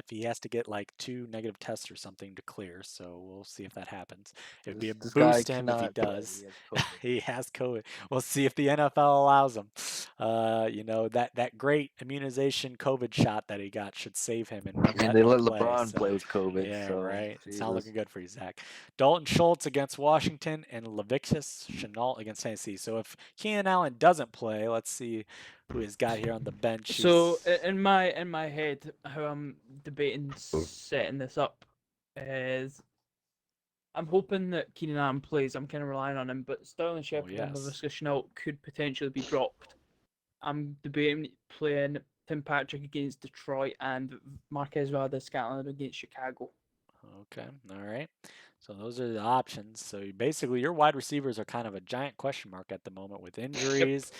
If he has to get like 2 negative tests or something to clear, so we'll see if that happens. It would be a boost to him if he does. He has COVID. We'll see if the NFL allows him. That great immunization COVID shot that he got should save him. And they let LeBron play with COVID. Yeah, so, right. Jesus. It's not looking good for you, Zach. Dalton Schultz against Washington and Leviticus Chenault against Tennessee. So if Keenan Allen doesn't play, let's see who he's got here on the bench. So in my head, how I'm debating setting this up is I'm hoping that Keenan Allen plays. I'm kind of relying on him, but Sterling Shepard and Leviticus Chenault could potentially be dropped. I'm debating playing Tim Patrick against Detroit and Marquez Valdes-Scantling against Chicago. Okay, all right. So those are the options. So basically, your wide receivers are kind of a giant question mark at the moment with injuries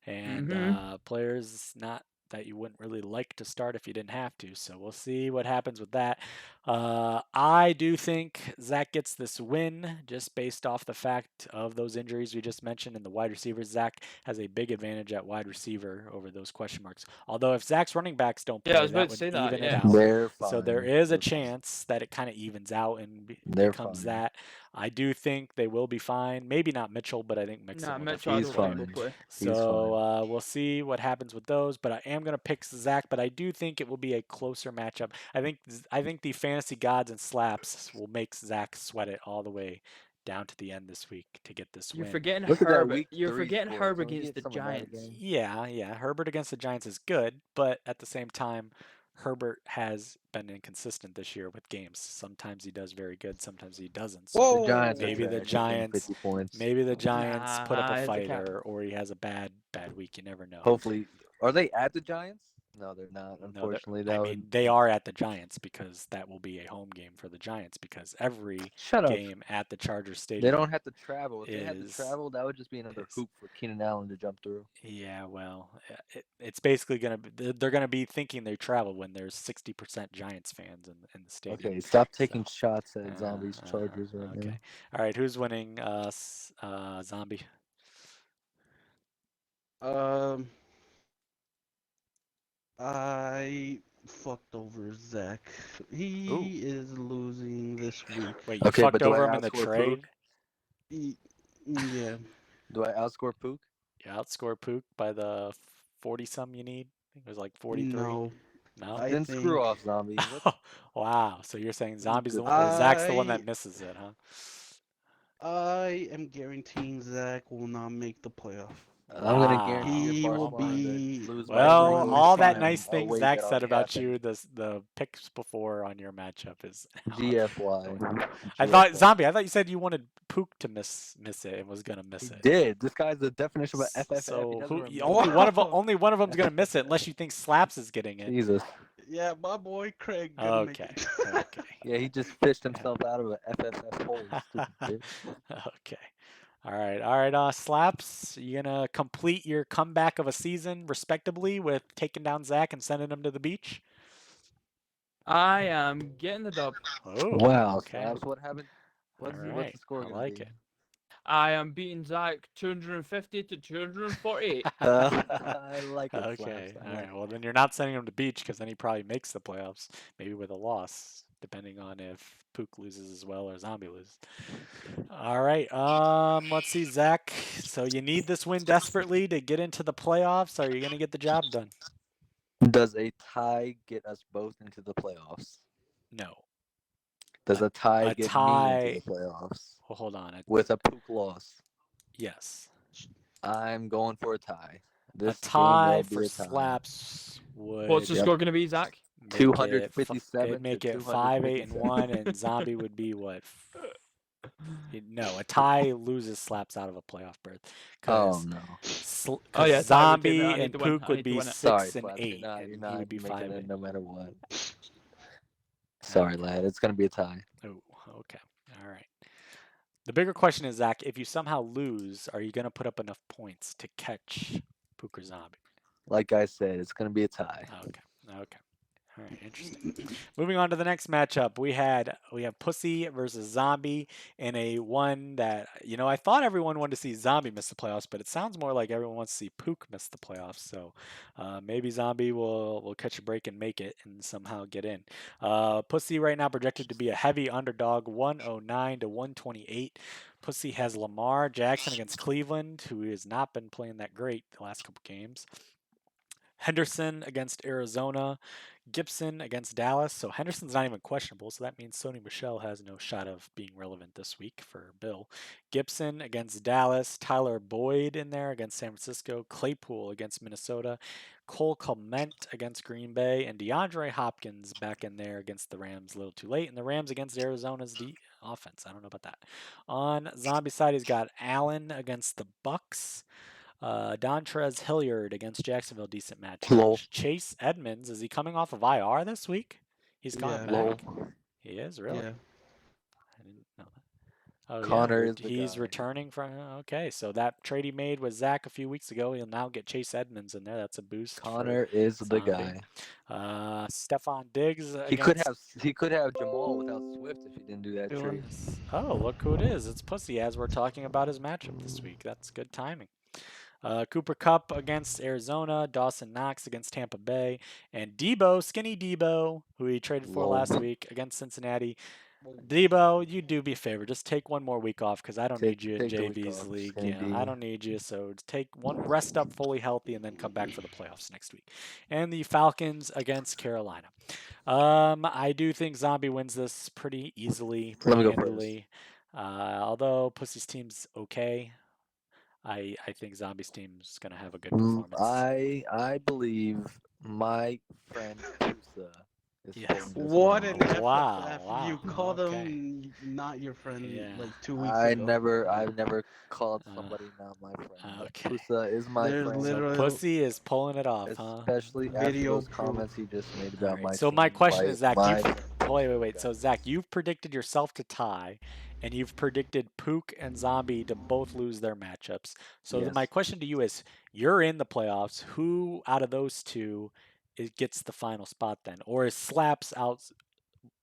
and players not that you wouldn't really like to start if you didn't have to. So we'll see what happens with that. I do think Zach gets this win just based off the fact of those injuries we just mentioned and the wide receivers. Zach has a big advantage at wide receiver over those question marks. Although if Zach's running backs don't play, I was that about would to say that, even it yeah. out. They're fine. So there is a chance that it kind of evens out and becomes that. I do think they will be fine. Maybe not Mitchell, but I think Mixon will Mitchell definitely will play. So we'll see what happens with those. But I am going to pick Zach, but I do think it will be a closer matchup. I think the fantasy gods and slaps will make Zach sweat it all the way down to the end this week to get this You're win. forgetting Look at that Herbert. week You're 3 forgetting score. Herbert Can we against get the some of that Giants. again? Yeah. Herbert against the Giants is good, but at the same time, Herbert has been inconsistent this year with games. Sometimes he does very good, sometimes he doesn't. So The Giants maybe the Giants put up a fight or he has a bad week. You never know. Hopefully. Are they at the Giants? No, they're not. No, Unfortunately, I that mean, would. they are at the Giants because that will be a home game for the Giants because every Shut up. game at the Chargers They Stadium don't have to travel. If they had to is- travel, that would just be another is- hoop for Keenan Allen to jump through. Yeah, well, it's basically gonna be they're gonna be thinking they travel when there's 60% Giants fans in the stadium. Okay, stop taking So, shots at Zombies Chargers right okay. now. All right, who's winning? Zombie. I fucked over Zach. He is losing this week. Wait, you Okay, fucked but do I over him in the outscore trade? Pook? Yeah. Do I outscore Pook? You outscore Pook by the 40-some you need? I think it was like 43. No. No? I Then think... screw off, Zombie. Wow, so you're saying Zombie's the good one, or Zach's the one I- that misses it, huh? I am guaranteeing Zach will not make the playoff. I'm gonna Wow. guarantee He your will Barcelona be- to lose by Well, 3 all that time nice thing away Zach that said already about happened. you, the picks before on your matchup is. GFY. I thought Zombie. I thought you said you wanted Pook to miss it and was gonna miss He it. did. This guy's the definition of a FFF. So He doesn't remember. only one of them's gonna miss it unless you think Slaps is getting it. Jesus. Yeah, my boy Craig gonna make Okay. it. Okay. Yeah, he just fished himself out of a FFF hole. Stupid bitch. Okay. All right. Slaps, you gonna complete your comeback of a season respectably with taking down Zach and sending him to the beach? I am getting the dub. Oh, Wow, okay. Slaps, what happened? What's Alright, the score I gonna like be? it. I am beating Zach 250 to 248. I like it, Okay. Slaps. I All like right. Well, then you're not sending him to beach because then he probably makes the playoffs, maybe with a loss, depending on if Pook loses as well or Zombie loses. All right. Let's see, Zach. So you need this win desperately to get into the playoffs. Are you gonna get the job done? Does a tie get us both into the playoffs? No. Does a tie a get tie- me into the playoffs? Well, hold on. With a Pook loss. Yes. I'm going for a tie. This A tie game will for be a tie. Slaps would. What's the Yep. score going to be, Zach? make it 257 it'd make to it 5-8-1, and Zombie would be what? No, a tie loses Slaps out of a playoff berth. Oh no! Oh, yeah, tie would take Zombie that. I need and to win. Pook I would need to be win it. 6 Sorry, and Slaps, 8, you're and he not would be making 5 it and no matter what. Sorry, Okay. lad. It's gonna be a tie. Oh, okay. All right. The bigger question is, Zach, if you somehow lose, are you going to put up enough points to catch Pook or Zombie? Like I said, it's gonna be a tie. Okay. All right, interesting. Moving on to the next matchup, we have Pussy versus Zombie in a one that I thought everyone wanted to see Zombie miss the playoffs, but it sounds more like everyone wants to see Pook miss the playoffs. So maybe Zombie will catch a break and make it and somehow get in. Pussy right now projected to be a heavy underdog, 109 to 128. Pussy has Lamar Jackson against Cleveland, who has not been playing that great the last couple games. Henderson against Arizona, Gibson against Dallas. So Henderson's not even questionable, so that means Sony Michel has no shot of being relevant this week for Bill. Gibson against Dallas, Tyler Boyd in there against San Francisco, Claypool against Minnesota, Cole Clement against Green Bay, and DeAndre Hopkins back in there against the Rams a little too late, and the Rams against Arizona's offense. I don't know about that. On Zombie side, he's got Allen against the Bucks. Dontrez Hilliard against Jacksonville, decent match. Lol. Chase Edmonds, is he coming off of IR this week? He's coming Yeah. back. He is, really? Yeah. I didn't know that. Oh, Connor yeah, is the he's guy. returning from. Okay, so that trade he made with Zach a few weeks ago, he'll now get Chase Edmonds in there. That's a boost. Connor is the Zombie. guy. Stephon Diggs. He could have Jamal without Swift if he didn't do that Dylan. trade. Oh, look who it is. It's Pussy as we're talking about his matchup this week. That's good timing. Cooper Kupp against Arizona, Dawson Knox against Tampa Bay, and Debo, skinny Debo, who he traded for last week against Cincinnati. Debo, you do me a favor. Just take one more week off because I don't need you in take the week JB's off, league. skinny Yeah, D. I don't need you. So take one, rest up fully healthy, and then come back for the playoffs next week. And the Falcons against Carolina. I do think Zombie wins this pretty easily, Let me pretty go first. handily. Although Pussy's team's okay, I think Zombie's team's gonna have a good performance. I believe my friend Pusa is Yes. pulling this What one an off. F. Wow, You wow, called okay. him not your friend Yeah. like 2 weeks I've ago. never called somebody not my friend. But Okay. Pusa is my There's friend, So literally Pussy is pulling it off, huh? especially after video those proof. comments he just made All about right. my So team. my question Like, is, Zach, my wait. So Zach, you've predicted yourself to tie, and you've predicted Pook and Zombie to both lose their matchups. So Yes. my question to you is, you're in the playoffs. Who out of those two gets the final spot then, or is Slaps out?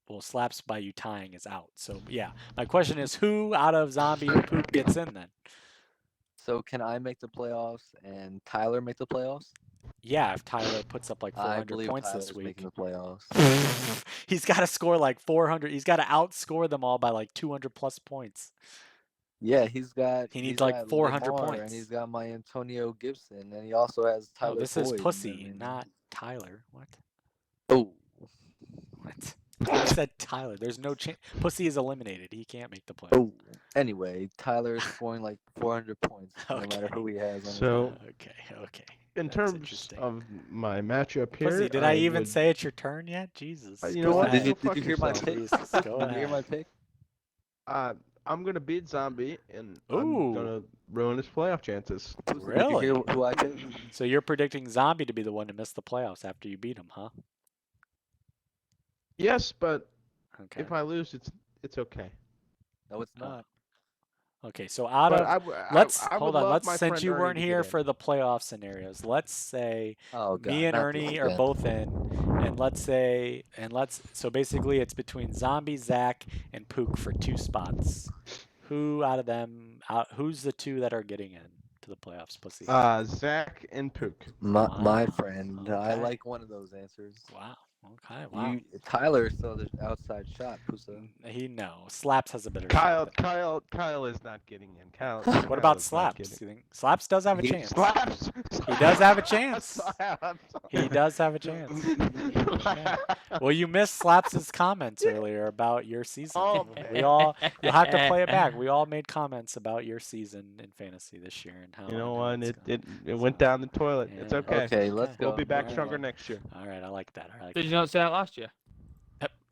Well, Slaps by you tying is out. So yeah, my question is, who out of Zombie or Pook gets in then? So can I make the playoffs and Tyler make the playoffs? Yeah, if Tyler puts up like I 400 believe points Tyler's this week. making the playoffs. He's got to score like 400. He's got to outscore them all by like 200 plus points. Yeah, he's He needs he's like got 400 Lamar, points. and he's got my Antonio Gibson, and he also has No, Tyler this is Boyd. Pussy, not Tyler. What? Oh, What? You said Tyler. There's no chance. Pussy is eliminated. He can't make the play. oh. Anyway, Tyler is scoring like 400 points, no matter Okay. who he has on his So- team. Okay. In That's terms interesting. of my matchup here, Pussy, did I even would- say it's your turn yet? Jesus. You know Go what? ahead. Did Go you fuck hear my yourself. pick? Jesus, go Did you hear my ahead. pick? I'm gonna beat Zombie, and Ooh. I'm gonna ruin his playoff chances. Did you Really? hear who I picked? So you're predicting Zombie to be the one to miss the playoffs after you beat him, huh? Yes, but Okay. if I lose, it's okay. No, it's Oh. not. Okay, so out But of let's hold on. Since you weren't here for the playoff scenarios, let's say Oh God, me and not this Ernie are again. both in, and so basically it's between Zombie, Zach, and Pook for 2 spots. Who out of them? Who's the 2 that are getting in to the playoffs, Pussy? Zach and Pook. My Wow, friend, I okay. like one of those answers. Wow. Okay. Wow. Tyler saw the outside shot, Pusa. No. Slaps has a better shot. Kyle is not getting in. Kyle. What about Slaps? You think Slaps does have a chance? Slaps. He does have a chance. Slaps. He does have a chance. Yeah. Well, you missed Slaps' comments earlier about your season. Oh, You'll have to play it back. We all made comments about your season in fantasy this year and how. You know and how what? it's It went down the toilet. It's Yeah. okay. Okay, let's go. We'll be back Alright. stronger next year. All right, I like that. I like Did that. you not say that last year?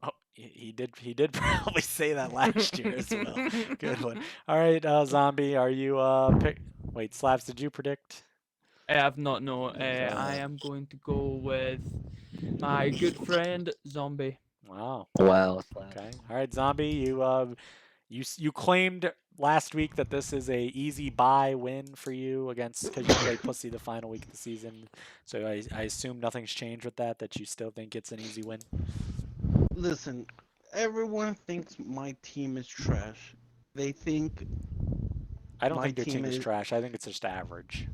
Oh, he did. He did probably say that last year as well. Good one. All right, Zombie, are you Wait, Slaps, did you predict? I have not. No, I am going to go with my good friend Zombie. Wow. Wow. Okay. All right, Zombie, you claimed last week that this is a easy bye win for you because you played Pussy the final week of the season. So I assume nothing's changed with that. That you still think it's an easy win. Listen, everyone thinks my team is trash. They think I don't My think your team team is is- trash. I think it's just average.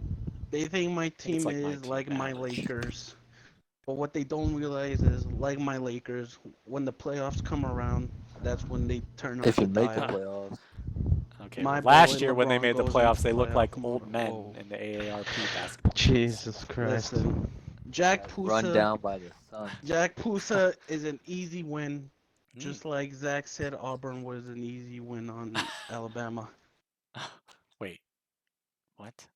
they think my think it's team like my is team, like my average. Lakers. But what they don't realize is, like my Lakers, when the playoffs come around, that's when they turn up If you the make the dial. playoffs, Okay. My Well, last boy year when they LeBron made the goes into playoffs, they the looked playoff like old mode. men Whoa. in the AARP basketball. Jesus Christ. Mm-hmm. Listen, Jack run Pusa. down by the sun. Jack Pusa is an easy win. Mm. Just like Zach said, Auburn was an easy win on Alabama. Wait. What?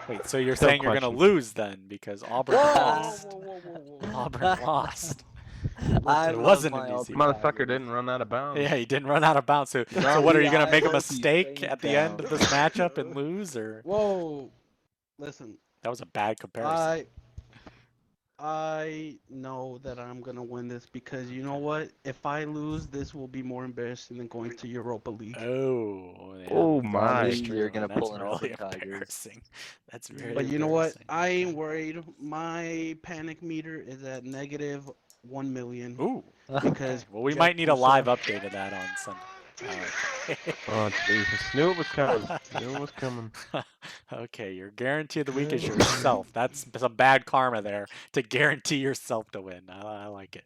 Wait, so you're Still saying you're going to questions. lose then because Auburn Whoa! lost. whoa. Auburn lost. I It love wasn't my an easy Auburn Motherfucker Tigers. didn't run out of bounds. Yeah, he didn't run out of bounds. So what Zombie, are you going I to make a hope he mistake stays at the end down. of this matchup and lose, or Whoa. Listen, that was a bad comparison? I know that I'm gonna win this because you know what? If I lose, this will be more embarrassing than going to Europa League. Oh, yeah. Oh my. That's Zombie, true. you're gonna That's pull an really Auburn Tigers. embarrassing. That's very But you know what? embarrassing. I ain't Okay. worried. My panic meter is at negative 1 million. Ooh. Because Well, we Jack might need a Pusa- live update of that on Sunday. Okay. Oh Jesus! Knew it was coming. Knew it was coming. Okay, your guarantee of the week is yourself. That's some bad karma there to guarantee yourself to win. I like it.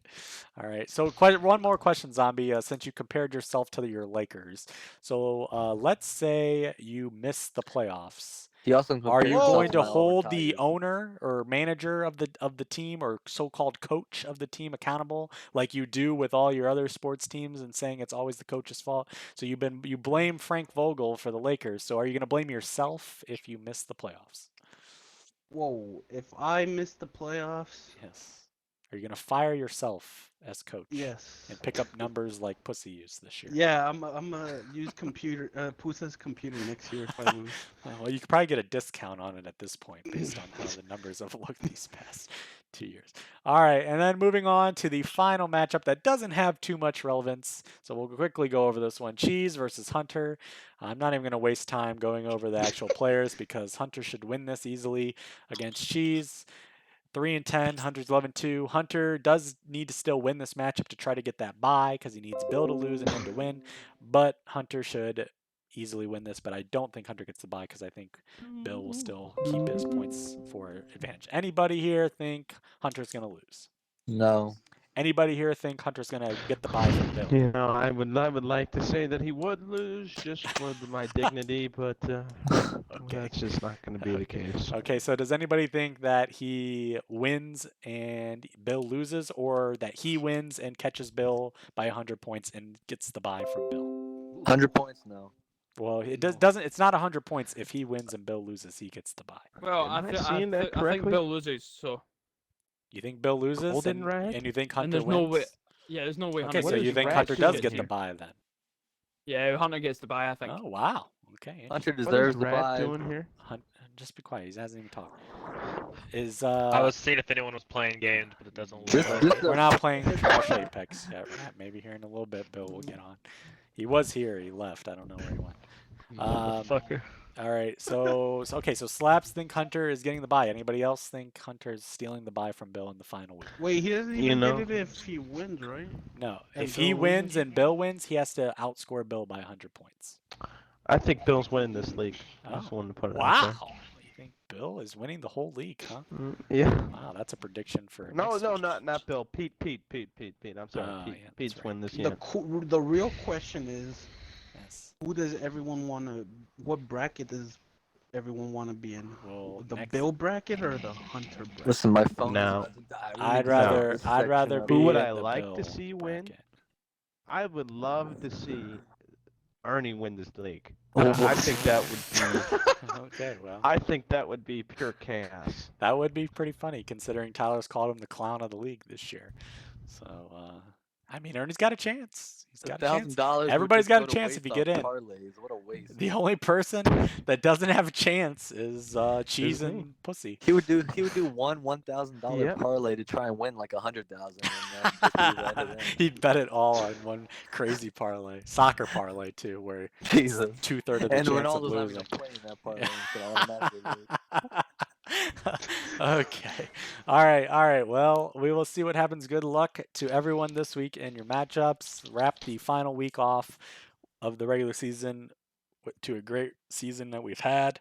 All right, so one more question, Zombie. Since you compared yourself to your Lakers, so let's say you miss the playoffs. He also Are compared you himself going to my Auburn hold the Tigers. owner or manager of the team or so-called coach of the team accountable, like you do with all your other sports teams, and saying it's always the coach's fault? So you blame Frank Vogel for the Lakers. So are you going to blame yourself if you miss the playoffs? Whoa! If I miss the playoffs, Yes. Are you gonna fire yourself as coach? Yes. And pick up numbers like Pussy used this year? Yeah, I'm gonna use Pusa's computer next year if I lose. Well, you could probably get a discount on it at this point based on how the numbers have looked these past 2 years. All right, and then moving on to the final matchup that doesn't have too much relevance. So we'll quickly go over this one. Cheese versus Hunter. I'm not even going to waste time going over the actual players because Hunter should win this easily against Cheese. 3-10, Hunter's 11-2. Hunter does need to still win this matchup to try to get that bye because he needs Bill to lose and him to win. But Hunter should easily win this, but I don't think Hunter gets the bye because I think Bill will still keep his points for advantage. Anybody here think Hunter's going to lose? No. Anybody here think Hunter's going to get the bye from Bill? You know, I would like to say that he would lose just for my dignity, but that's just not going to be the case. Okay, so does anybody think that he wins and Bill loses, or that he wins and catches Bill by 100 points and gets the bye from Bill? 100 points, no. Well, it doesn't. It's not 100 points. If he wins and Bill loses, he gets the bye. Well, Am I, I th- I, seeing that th- I think correctly? Bill loses. So You think Bill loses, Golden Rag? and you think and Hunter there's wins? no way. Yeah, there's no way. Okay, Hunter so What you is think Rag Hunter does doing get the here? bye then? Yeah, Hunter gets the bye. I think. Oh wow. Okay. Hunter What is deserves the Rat bye. doing here? Just be quiet. He hasn't even talked. Is I was seeing if anyone was playing games, but it doesn't This- look this like is it. a- We're not playing Trash Apex yet. Maybe here in a little bit, Bill will get on. He was here. He left. I don't know where he went. Motherfucker. All right. So okay. So Slaps think Hunter is getting the bye. Anybody else think Hunter's stealing the bye from Bill in the final week? Wait, he doesn't You even know- get it if he wins, right? No. And If he Bill wins loses? and Bill wins, he has to outscore Bill by 100 points. I think Bill's winning this league. I just Oh, wanted to put it out Wow. You think Bill is winning the whole league, huh? there. Yeah. Wow, that's a prediction for No, next no, week. not Bill. Pete. I'm sorry. Oh, Pete. yeah, that's Pete's right. win this The year. the real question is, Yes. who does everyone want to? What bracket does everyone want to be in? Well, The next- Bill bracket or the Hunter bracket? Listen, my phone No. is about to die. We I'd need to rather stop this I'd rather section be of- Who would in I the like to Bill see win? bracket. I would love to see Ernie win this league. Oh, I think that would be. Okay, well, I think that would be pure chaos. that would be pretty funny considering Tyler's called him the clown of the league this year. So, I mean, Ernie's got a chance. He's got a chance. $1,000 would Everybody's just got go a to chance if waste you get on in. parlays. What a waste. The only person that doesn't have a chance is Cheese me. and Pussy. He would do one $1,000 Yep. parlay to try and win like 100,000. And just leave it at it. He'd bet it all on one crazy parlay, soccer parlay too, where Jesus. 2/3 of the And chance of Ronaldo's not losing. even playing that parlay. So automatically lose. Okay. All right. Well, we will see what happens. Good luck to everyone this week in your matchups. Wrap the final week off of the regular season to a great season that we've had.